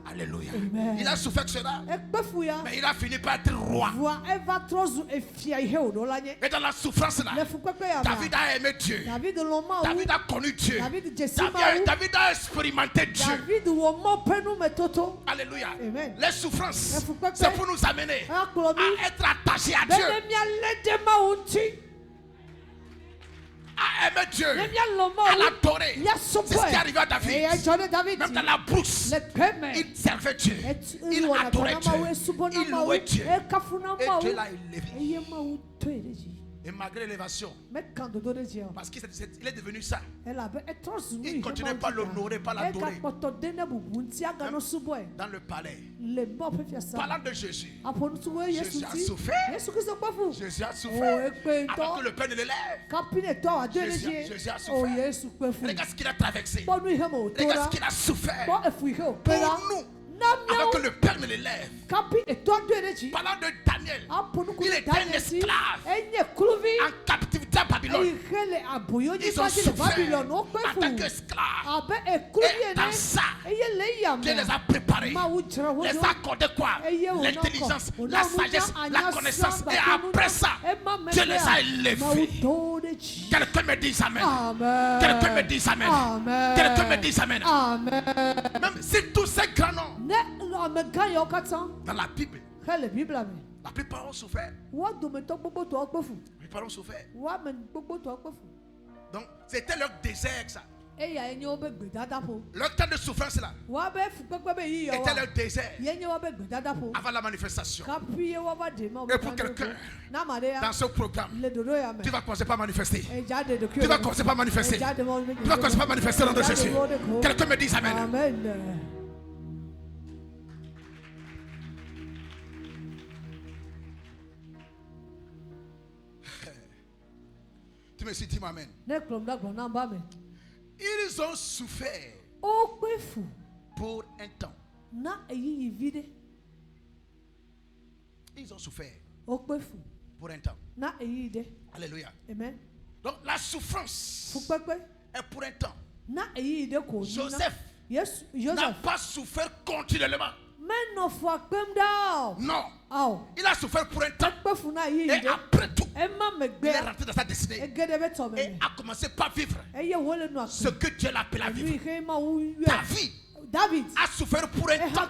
S1: Alléluia. Amen. Il a souffert de cela. Mais il a fini par être roi. Et dans la souffrance là, David a aimé Dieu. David a connu Dieu. David a expérimenté Dieu. Alléluia. Amen. Les souffrances, c'est pour nous amener à être attachés à Dieu. À aimer Dieu, à l'adorer. C'est ce qui est arrivé à David. Même dans la brousse, il servait Dieu, il adorait Dieu, il louait Dieu. Et Dieu l'a élevé. Et malgré l'élévation, parce qu'il est devenu ça, il ne continuait pas à l'honorer, pas à l'adorer. Dans le palais, parlant de Jésus, Jésus a souffert. Jésus a souffert avant que le Père ne l'élève. Jésus a souffert. Regarde ce qu'il a traversé. Regarde ce qu'il a souffert pour nous. Avant que le Père ne l'élève. Parlant de Daniel, il était un esclave en captivité à Babylone. Ils ont souffert en tant qu'esclaves. Et dans ça, Dieu les a préparés. Les a accordé quoi? L'intelligence, la sagesse, la connaissance. Et après ça, Dieu les a élevés. Quelqu'un me dit amen. Quelqu'un me dit amen. Quelqu'un me dit amen. Même si tous ces grands noms dans la Bible, la plupart ont souffert. La plupart ont souffert. Donc c'était leur désert ça. Leur temps de souffrance là était leur désert avant la manifestation. Et pour quelqu'un dans ce programme, tu vas commencer par manifester. Tu vas commencer par manifester. Tu vas commencer par manifester dans le nom de Jésus. Quelqu'un me dit amen. Tu me cites amen. Ils ont souffert pour un temps. Ils ont souffert pour un temps. Alléluia. Donc la souffrance est pour un temps. Joseph n'a pas souffert continuellement. Non. Il a souffert pour un temps. Et après tout, il est rentré dans sa destinée. Et a commencé par vivre ce que Dieu l'appelle à vivre. David a souffert pour un temps.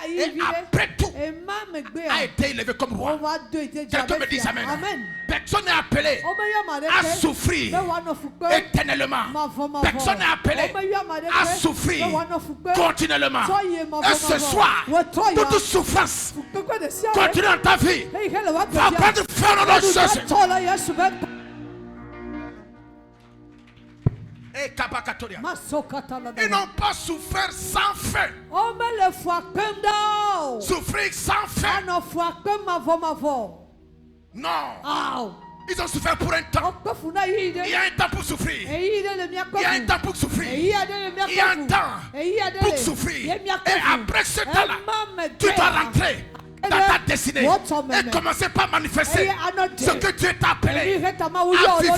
S1: Et après tout, a été élevé comme roi. Quelqu'un me dit amen. Personne n'est appelé à souffrir éternellement. Personne n'est appelé à souffrir continuellement. Et ce soir, toute souffrance continue dans ta vie va prendre fin au nom de Jésus. Ils n'ont pas souffert sans fin. Souffrir sans fin. Non. Ils ont souffert pour un temps. Il y a un temps pour souffrir. Il y a un temps pour souffrir. Il y a un temps pour souffrir. Et après ce temps-là, tu dois rentrer dans ta destinée et commencer par manifester ce que Dieu t'a appelé à vivre.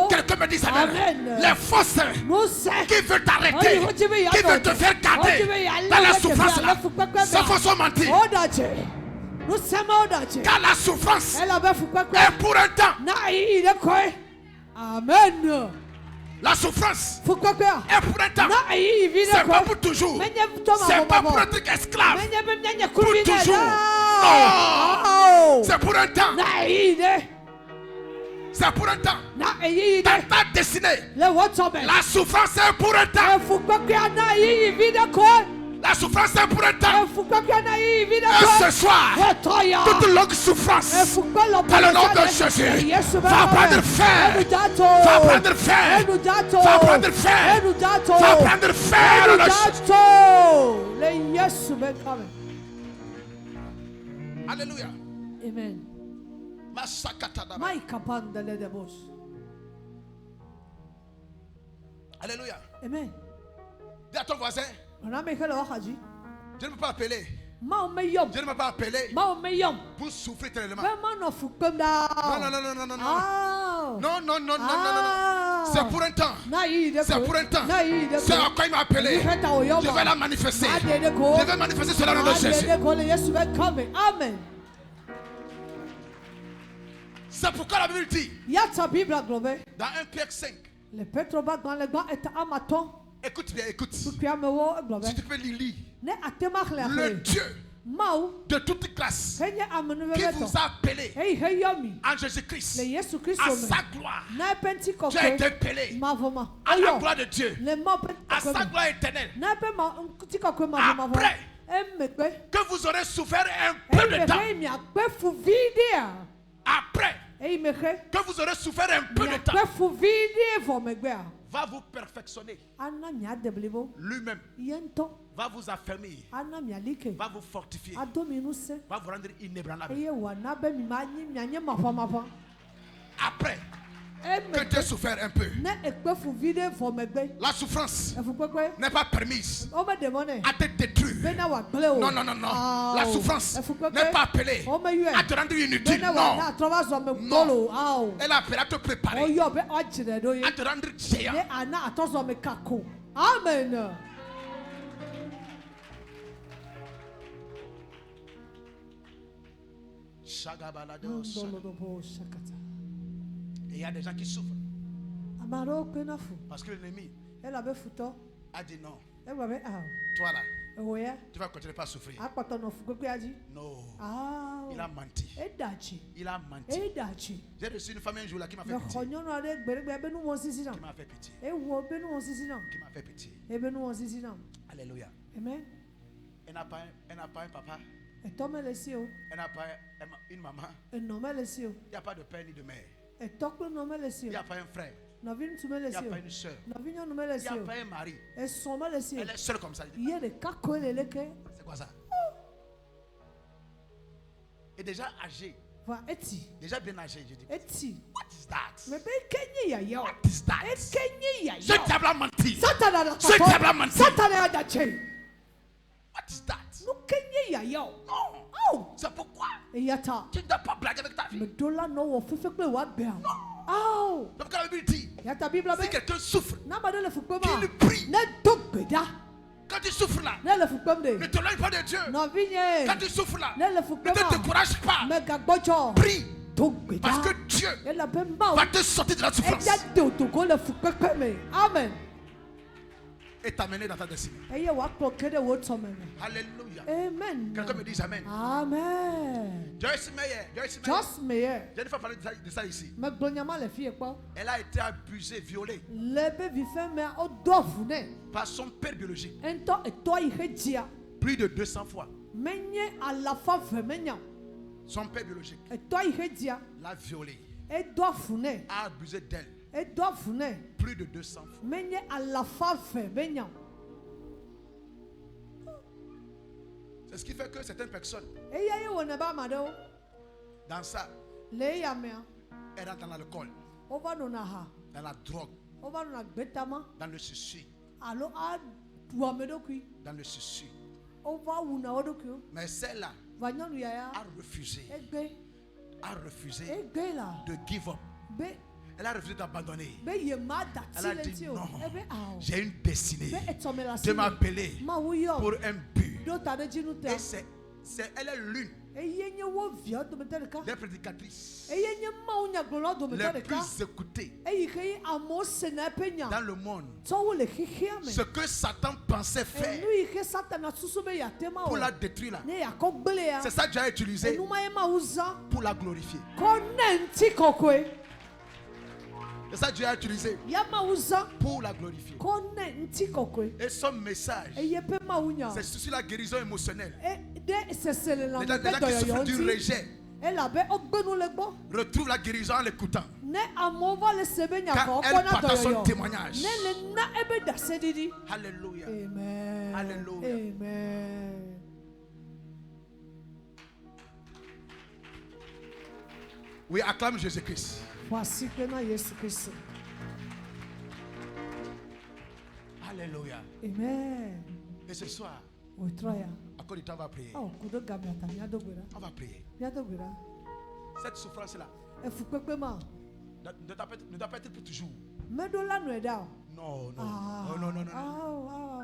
S1: Quelqu'un me dit amen. Les fausses qui veulent t'arrêter, qui veulent te faire garder dans la souffrance là, ces fausses ont menti. Car la souffrance est pour un temps. Amen. La souffrance est pour un temps. C'est pas pour toujours. C'est pas pour être esclave pour toujours. Non. C'est pour un temps. C'est pour un temps. Dans ta destinée, la souffrance est pour un temps. La souffrance est pour un temps. Et ce soir, toute longue souffrance, dans le nom de Jésus, va prendre fin. Va prendre fin. Va prendre fin. Va prendre fin. Alléluia.
S2: Amen.
S1: Alléluia.
S2: Amen.
S1: Dis à ton voisin, je ne peux pas appeler. Je ne peux pas appeler pour souffrir tellement. Non. C'est pour un temps. C'est pour un temps. C'est à quoi il m'a appelé. Je vais la manifester. Je vais manifester cela dans le nom de Jésus.
S2: Amen.
S1: C'est pourquoi la Bible dit dans 1 Pierre 5. Écoute bien, écoute. Si tu peux lire. Le Dieu de toute classe qui vous a appelé en Jésus-Christ à sa gloire. Tu as été appelé à la gloire de Dieu, à sa gloire éternelle. Après que vous aurez souffert un peu de temps, après que vous aurez souffert un peu de temps, va vous perfectionner. Lui-même va vous affermir, va vous fortifier, va vous rendre inébranlable. Après que tu as souffert un peu, la souffrance n'est pas permise à te détruire. Non. La souffrance n'est pas appelée à te rendre inutile. Non. Elle est appelée à te préparer, à te rendre géant.
S2: Amen.
S1: Et il y a des gens qui souffrent parce que l'ennemi a dit non. Toi là, tu vas continuer par souffrir. Non. Il a menti. Il a menti. J'ai reçu une femme un jour là qui m'a fait pitié. Qui m'a fait pitié. Qui m'a fait pitié. Alléluia.
S2: Amen.
S1: Elle n'a pas un papa. Elle n'a pas une maman. Il n'y a pas de père ni de mère. Il n'y a pas un frère. Il n'y a pas une soeur. Il n'y a pas un mari. Elle est seule comme ça. C'est quoi ça? Et déjà âgée. Déjà bien âgée, je dis. What is that? What is that? Ce diable a menti. Ce diable a menti. What is that? Non. C'est pourquoi tu ne dois pas blaguer avec ta vie. Non. Donc quand la Bible dit, si quelqu'un souffre, qu'il prie. Quand tu souffres là, ne t'éloigne pas de Dieu. Quand tu souffres là, ne te décourage pas. Prie. Parce que Dieu va te sortir de la souffrance.
S2: Amen.
S1: Et t'amener dans ta destinée. Alléluia.
S2: Amen.
S1: Quelqu'un me dit Amen.
S2: Amen.
S1: Joyce Meyer. J'ai une fois parlé de ça ici. Elle a été abusée, violée par son père biologique. Plus de 200 fois. Son père biologique l'a violée, a abusé d'elle. Plus de 200 fois. C'est ce qui fait que certaines personnes, dans ça, elle rentre dans l'alcool, dans la drogue, dans le suicide, dans le suicide. Mais celle-là a refusé de give up. Elle a refusé d'abandonner. Elle a dit non, j'ai une destinée. Dieu m'a appelé pour un but. Et elle est l'une des prédicatrices les plus écoutées dans le monde. Ce que Satan pensait faire pour la détruire là, c'est ça que Dieu a utilisé pour la glorifier. C'est ça que Dieu a utilisé pour la glorifier. Et son message, c'est sur la guérison émotionnelle. Les gens qui souffrent du rejet retrouvent la guérison en l'écoutant. Car elle partage son témoignage. Alléluia.
S2: Amen.
S1: Alléluia.
S2: Amen.
S1: Oui, acclame Jésus-Christ.
S2: Voici que nous Jésus-Christ.
S1: Alléluia.
S2: Amen.
S1: Et ce soir, à cause du temps, on va prier. On va prier. Cette souffrance-là ne doit pas être pour toujours. Non, non.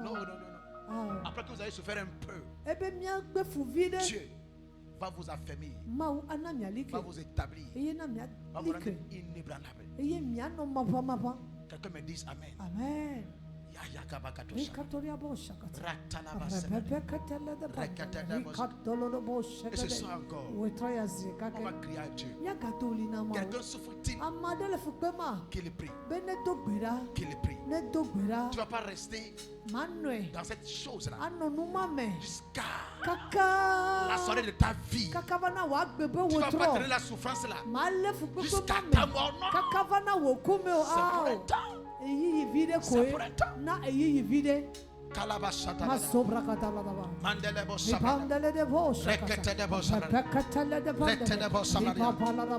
S1: Non. Après que vous avez souffert un peu, Dieu va vous affermir, va vous établir, va vous rendre inébranlable. Quelqu'un me dise Amen.
S2: Amen.
S1: Et ce soir encore, on va crier à Dieu. Quelqu'un souffre-t-il qu'il prie? Qu'il prie. Tu ne vas pas rester dans cette chose-là jusqu'à la soirée de ta vie. Tu ne vas pas tenir la souffrance-là jusqu'à ta mort. Non. C'est pour un temps. C'est pour un temps.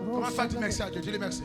S1: Comment faire du merci à Dieu? Dis-le merci.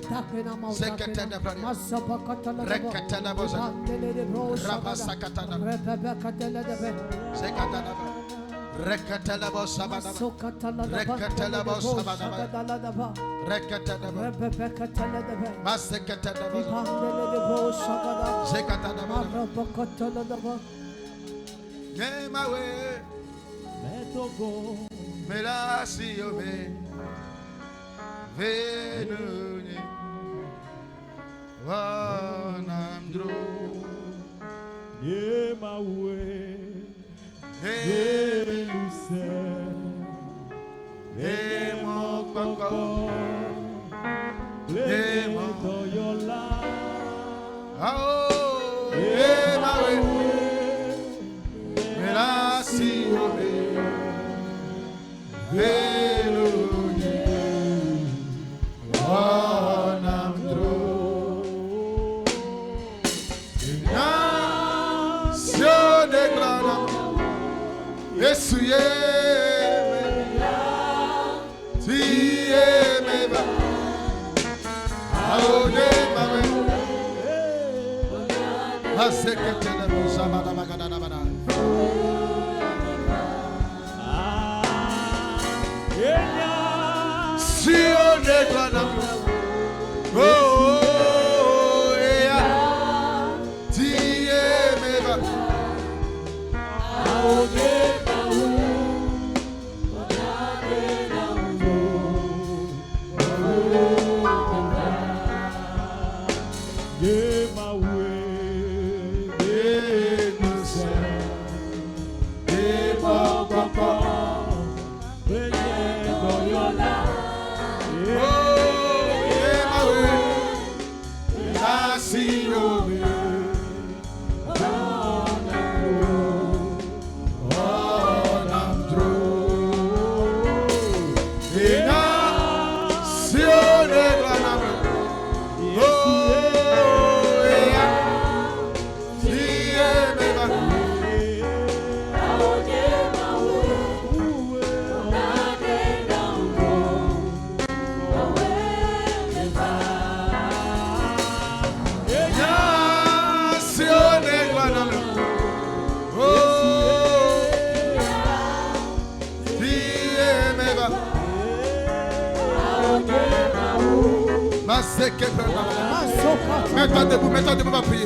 S1: Mets-toi debout, va prier.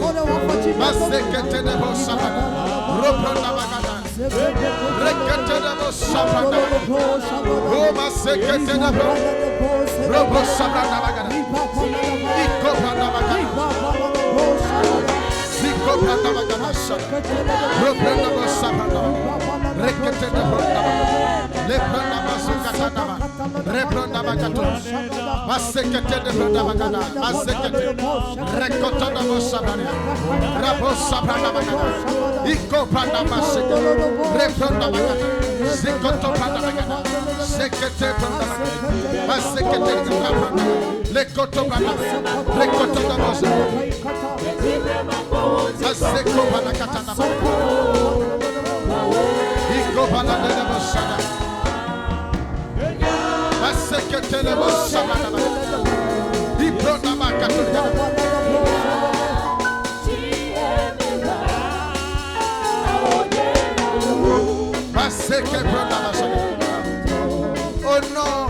S1: Au nom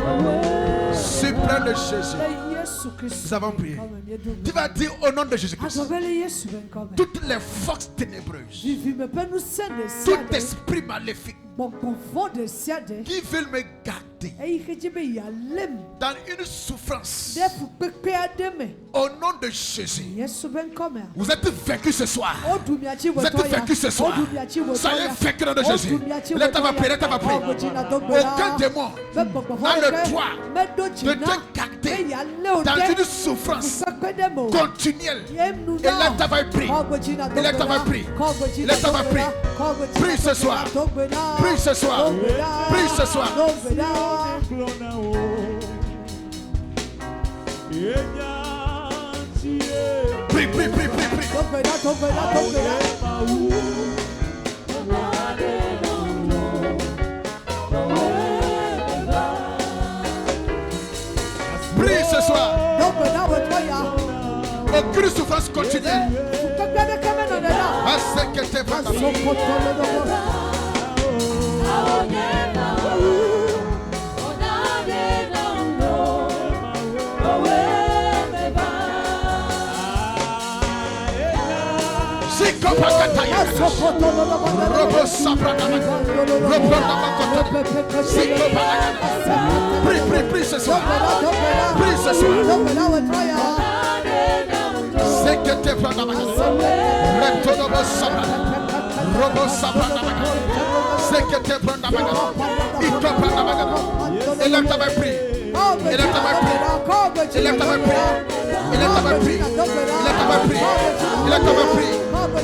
S1: suprême de Jésus, nous avons prié. Tu vas dire au nom de Jésus-Christ, toutes les forces ténébreuses, tout esprit maléfique qui veulent me garder dans une souffrance, au nom de Jésus, vous êtes vaincus ce soir. Vous êtes vaincus ce soir. Soyez vaincus au nom de Jésus. L'État va prier, l'État va prier. Aucun démon n'a le droit de te garder dans une souffrance continuelle. Et l'État va prier. L'État va prier. L'État va prier. Prie ce soir. Prie ce soir. Prie ce soir. Prie, prie, prie, prie, prie. Prie ce soir. Aucune souffrance continuelle. Prie ce soir. Prie ce soir. C'est que tu prends la main. C'est que tu prends la main. Il te prend la main. Et là, tu vas prier. Et là, tu vas prier. Et là, tu vas prier. Et là, tu vas prier. Et là, tu vas prier. Et là, tu vas prier.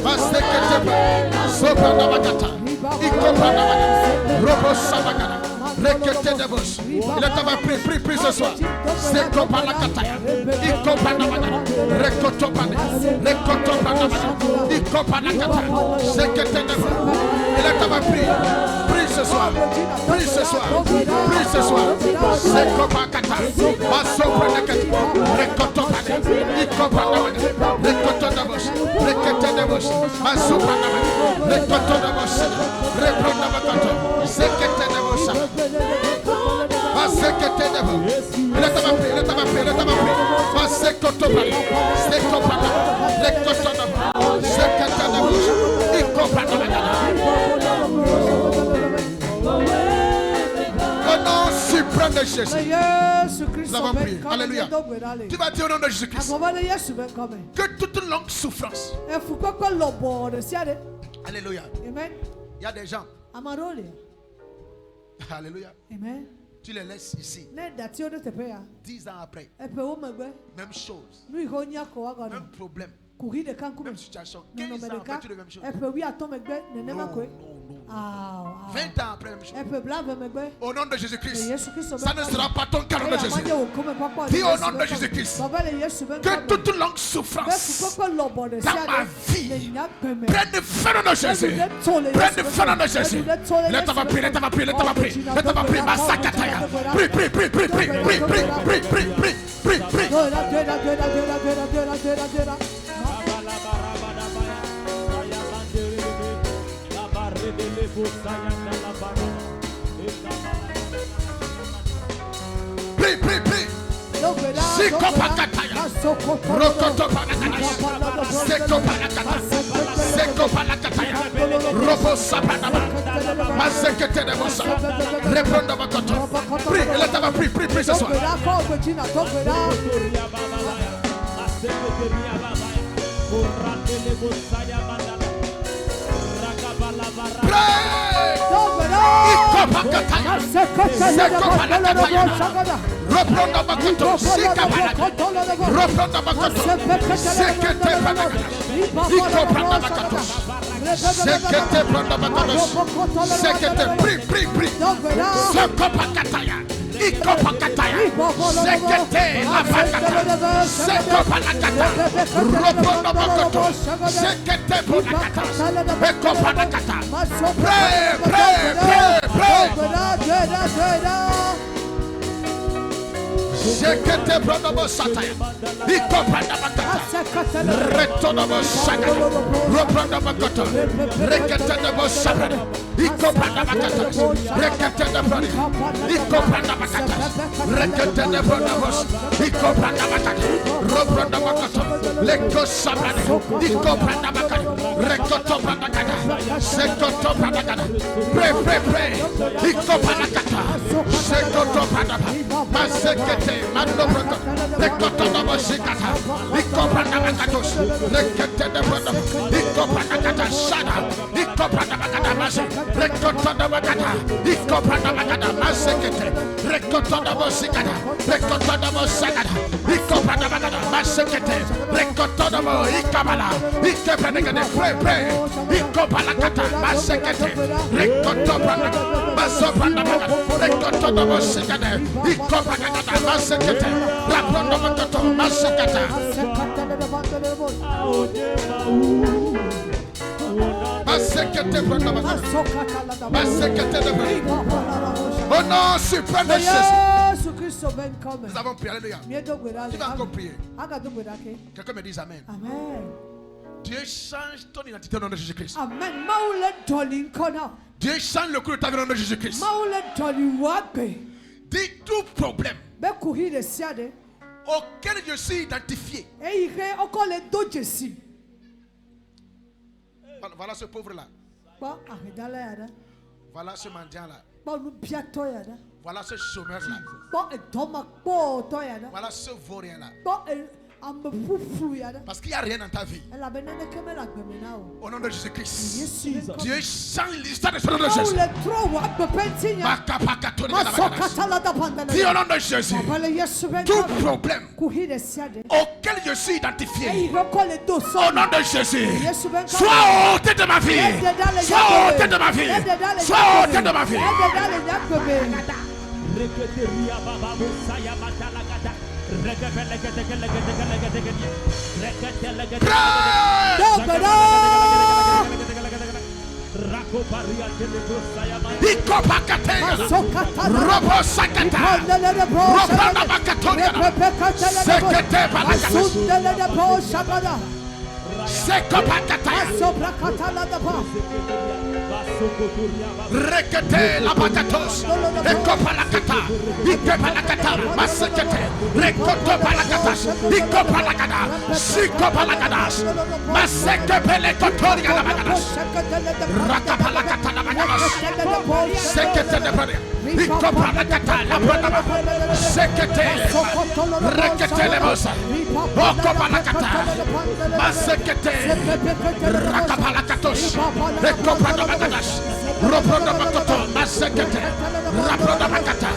S1: Parce que tu prends. Sopra la bagata. Il te prend la main. Robo Sabagana. Rekete de bouche. Il est à prier, prie ce soir. C'est comme la kataya. Il comprend la bagana. Rekotopane. Rekotopane. Il comprend la kataya. C'est que tu es de bouche. Il est à prier. Prie ce soir. Prie ce soir. Prie ce soir. C'est comme la kataya. Ma sopra la kataya. Rekotopane. Il comprend la bagana. Rekotopane de bouche. Rekete de bouche. Ma sopra la bagana. Rekotopane de bouche. Reprendre la bagana. C'est que tu es de bouche. C'est que tu es de bouche. Il est à prier. Il est à prier. Il est à prier. C'est que tu es de bouche. C'est que tu es de bouche. C'est que tu es de bouche. Il comprend la bagana. Au nom suprême de Jésus, nous avons prié. Alléluia. Tu vas dire au nom de Jésus-Christ que toute longue souffrance. Alléluia.
S2: Amen.
S1: Il y a des gens. Alléluia.
S2: Amen.
S1: Tu les laisses ici. 10 ans après. Même chose. Même problème. Même situation. 15 ans après, tu les mêmes choses. Non. 20 ans après, même chose. Au nom de Jésus-Christ, ça ne sera pas ton cas au nom de Jésus. Dis au nom de Jésus-Christ que toute longue souffrance dans ma vie prenne fin au nom de Jésus. Prenne fin au nom de Jésus. Let va prier, let va prier, let va prier. Let va prier, Masakataya. Prie, prie, prie, prie, prie, prie, prie, prie, prie, prie, prie, prie. Prie, prie, prie. Si Kopakataya. Rokoto Palakadash, Seko Palakata, Seko Palakataya, Robo Sapanama, Masekete de Bosa, Reprendre votre temps. Prie, et là, prie ce soir. Reprendre votre temps. Reprendre votre temps. Sekete Palakadash, Iko prendre votre temps. Sekete prendre votre temps. Sekete, prie. Seko Palakataya. Iko Pakataya, Sekete la Pakata, Seko Palakata, Ropono Bokoto, Sekete Palakata, Eko Palakata. Pray. Sekete Pronobo Sataya, Iko Palakata, Retonobo Sagada, Ropono Bokoto, Rekete de Bosabada, Iko Palakata, Rekete de Brody, Iko Palakata, Rekete de Bronobos, Iko Palakata, Ropono Bokoto, Leko Sabada, Iko Palakata, Rekoto Palakata, Sekoto Palakata, pray, Iko Palakata, Sekoto Palakata, Masekete, Mando Broto, Rekoto Nobosikata, Iko Palakatos, Rekete de Brono, Iko Palakata, Shada, Iko Palakata, Mase, Rekoto Nobakata, Iko Palakata, Masekete, Rekoto Nobosikata, Rekoto Nobosagata, Iko Palakata, Masekete, Rekoto Nobo, Ikabala, Ike Palakata, pray, Iko Palakata, Masekete, Rekoto Palakata, Masopalakata, Rekoto Nobosikata, Iko Palakata, Masekete, Rapono Bokoto, Masekata. Oh non, suprême de Jésus. Nous avons prié, alléluia. Tu vas encore prier. Quelqu'un me dit Amen. Dieu change ton identité au nom de Jésus-Christ.
S2: Amen.
S1: Dieu change le cours de ta vie au nom de Jésus-Christ. Dis tout problème auquel je suis identifié. Voilà ce pauvre-là. Voilà ce mendiant-là. Voilà ce chômeur-là. Voilà ce vaurien-là. Parce qu'il n'y a rien dans ta vie. Au nom de Jésus-Christ. Dieu change l'histoire de ce nom de Jésus. Dis au nom de Jésus. Tout problème auquel je suis identifié. Au nom de Jésus. Sois ôté de ma vie. Sois ôté de ma vie. Sois ôté de ma vie. Rekete la bakatos, ekopa la kata, ikepa la kata, masekete, rekoto palakatas, ikopa la kata, sikopa la katas, masekepe le kotoria la bakatas, rakapa la kata la bakatas, sekete de bade, ikopa la kata la bakatas, sekete, rekete le bosa, okopa la kata, masekete, rakapa la katos, ekopa la bakatas. Roproda Makoto, Masekete, Raproda Makata,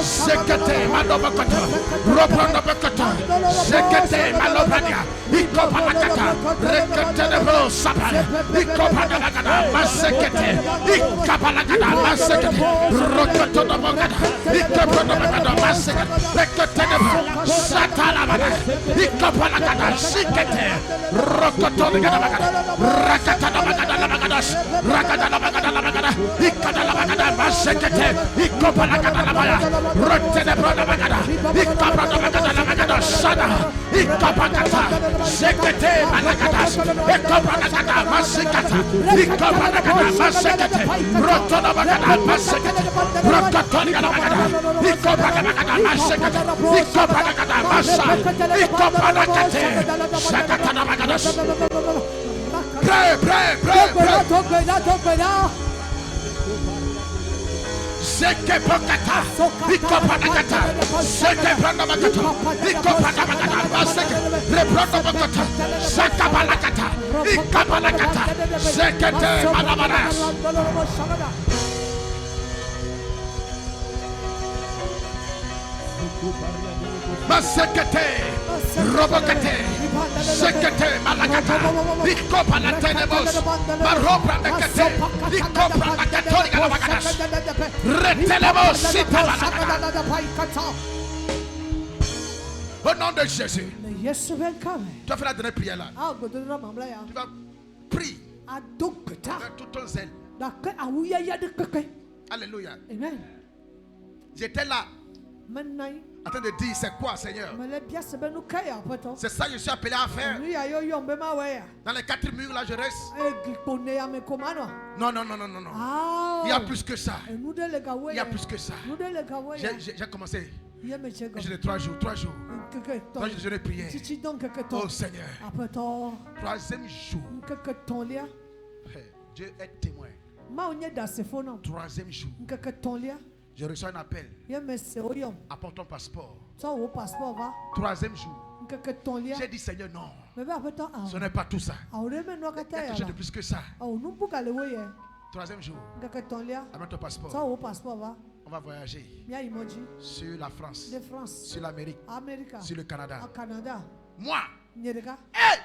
S1: Sekete, Malobakoto, Roproda Makoto, Sekete, Malobania, Ikopanakata, Rekete de Bo Sapal, Ikopanakata, Masekete, Ikapanakata, Masekete, Rokoto de Bogada, Ikopanakata, Masekete, Rekete de Bo, Satalabana, Ikopanakata, Sikete, Rokoto de Gadabagada, Rakata de Bagada, Rakata de Bagada, Ikadala bagada masekete ikopala kadala baya rote de broda bagada ikabroda bagada bagada sada ikapakata sekete balagada ikopala kadala masekata ikopala kadala masekete roto de bagada masekete roto de bagada Masekete, Robokete, Sekete, Malakata, Ikopa la tenebos, Marobra de Kete, Ikopa la Católica la Bagadas, Retelemos, Sita. Au nom de Jésus, tu vas faire la dernière prière là. Tu vas prier avec tout ton zèle. Alléluia. Amen. J'étais là en train de dire c'est quoi Seigneur? C'est ça que je suis appelé à faire. Dans les 4 murs là je reste. Non. Il y a plus que ça. Il y a plus que ça. J'ai commencé. J'ai 3 jours. 3 jours je l'ai prié. Oh Seigneur. 3e jour. Dieu est témoin. 3e jour. Je reçois un appel. Apporte ton passeport. 3e jour. J'ai dit Seigneur non. Ce n'est pas tout ça. Il y a quelque chose de plus que ça. 3e jour. Amène ton passeport. On va voyager sur la France, sur l'Amérique, sur le Canada. Moi. Hey!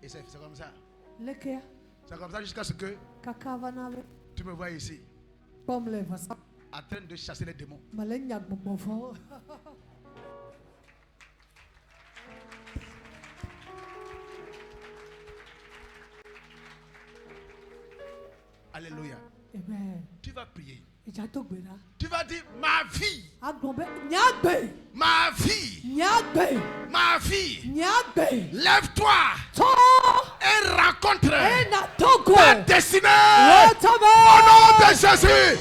S1: Et c'est comme ça. C'est comme ça jusqu'à ce que tu me vois ici en train de chasser les démons. Alléluia. Amen. Tu vas prier. Tu vas dire ma vie. Ma vie. Ma vie. Lève-toi et rencontre ta destinée. Au nom de Jésus.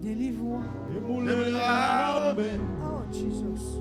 S2: Délivre-moi. Oh, Jesus.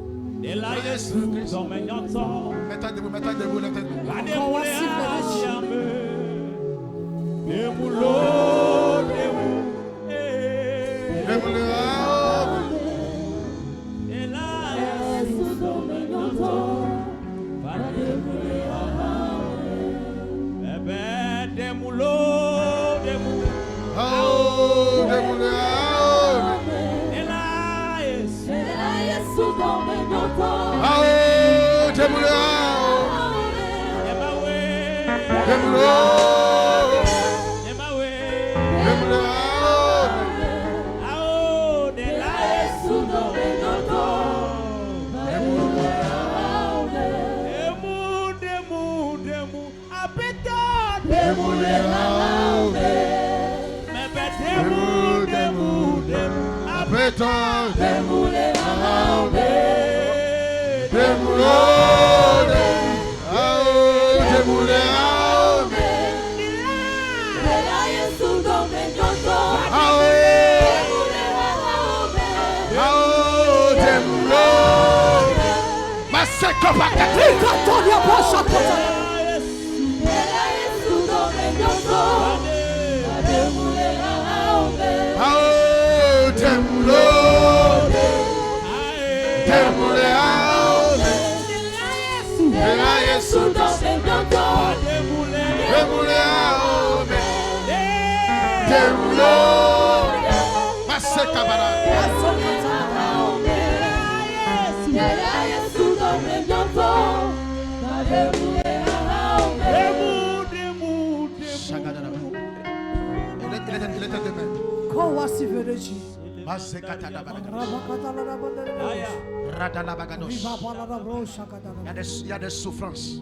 S1: Il y a des souffrances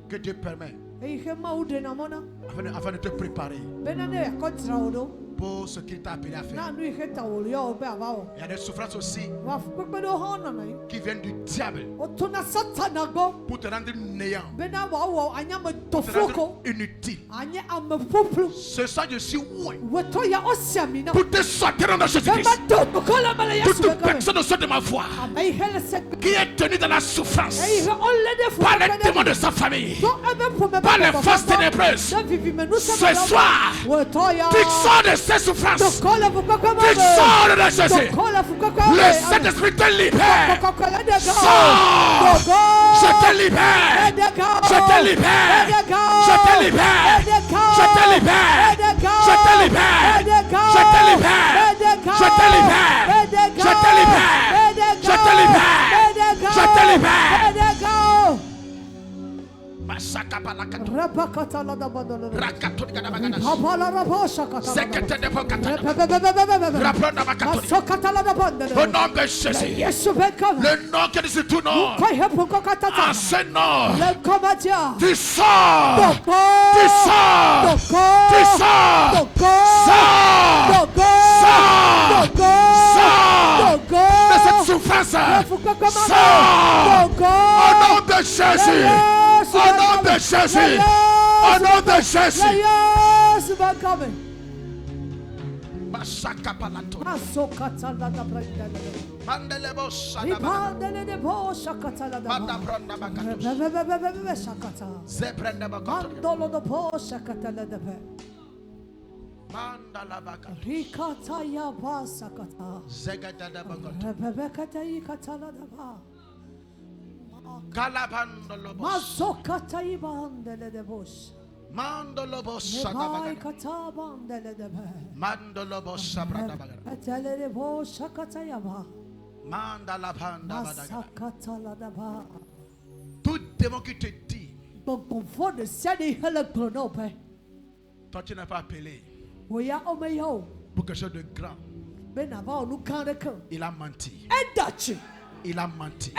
S1: que Dieu permet afin de te préparer pour ce qu'il t'a appelé à faire. Il y a des souffrances aussi qui viennent du diable pour te rendre néant, pour te rendre inutile. Ce soir, je suis pour te sortir dans Jésus-Christ. Toute personne au sein de ma voix qui est tenue dans la souffrance par les démons de sa famille, par les forces ténébreuses, ce soir, tu sors de ces souffrances. Tu sors de Jésus. Le Saint-Esprit te libère. Sors. Je te libère. Je te libère. Je te libère. Je te libère. Je te libère. Je te libère. Je te libère. Je te libère. Je te libère. Je te libère. Au nom de Jésus, le nom qui est sur tout nom, en ce nom, tu sors, tu sors, tu sors, sors de cette souffrance, Sors. Au nom de Jésus. Au nom de Jésus. Au nom de Jésus. Mandolobo tout démon qui te dit toi tu n'as pas appelé pour quelque chose de grand, il a menti. Il a menti.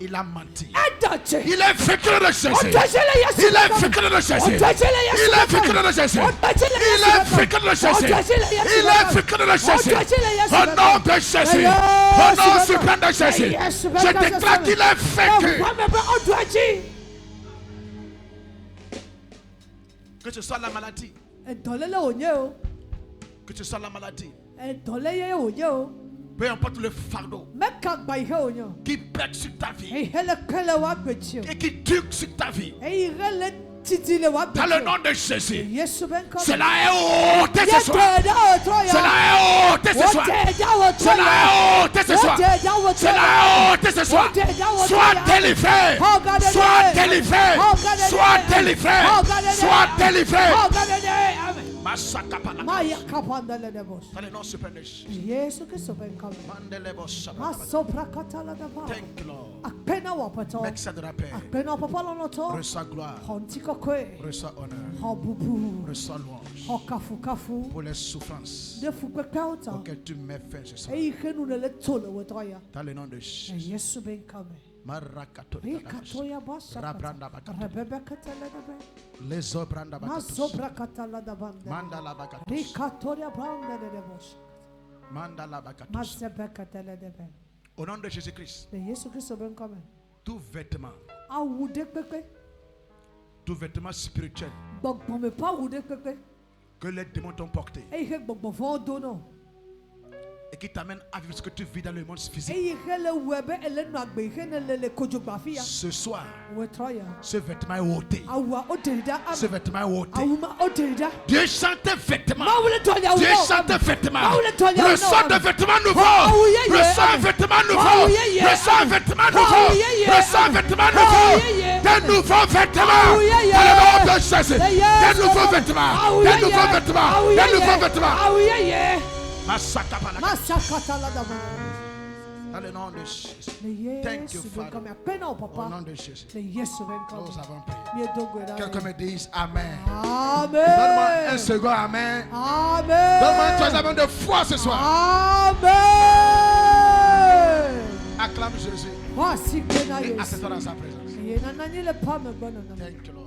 S1: Il a menti. Il est vécu de Jésus. Il est vécu de Jésus. Il est vécu de Jésus. Il est vécu de Jésus. Il est vécu de Jésus. Au nom de Jésus. Au nom suprême de Jésus. Je déclare qu'il est vécu. Que ce soit la maladie. Que ce soit la maladie. Peu importe le fardeau qui pèse sur ta vie et qui dure sur ta vie, dans le nom de Jésus, cela est ôté ce soir. Cela est ôté ce soir. Cela est ôté ce soir. Cela est ôté ce soir. Sois délivré. Sois délivré. Sois délivré. Sois délivré. Dans le nom suprême de Jésus. Thank you, Lord. Make ça de la paix. Reçois gloire. Reçois honneur. Reçois louange. Pour les souffrances auxquelles tu m'as fait ce soir. Dans le nom de Jésus. Les obranda au nom de Jésus-Christ, tout vêtement spirituel que les démons t'ont porté et qui t'amène à vivre ce que tu vis dans le monde physique. Ce soir, ce vêtement est ôté. Ce vêtement est ôté. Dieu chante vêtements. Dieu chante vêtements. Reçois des vêtements nouveaux. Reçois un vêtement nouveau. Reçois un vêtement nouveau. Reçois un vêtement nouveau. Des nouveaux vêtements. Dans le nom de Jésus. Des nouveaux vêtements. Des nouveaux vêtements. Des nouveaux vêtements. Dans le nom de Jésus. Thank you, Father. Au nom de Jésus. Nous avons prié. Quelqu'un me dise Amen.
S2: Amen.
S1: Donne-moi un second Amen.
S2: Amen.
S1: Donne-moi un troisième de foi ce soir.
S2: Amen.
S1: Acclame Jésus. Et assieds-toi dans sa présence. Thank you, Lord.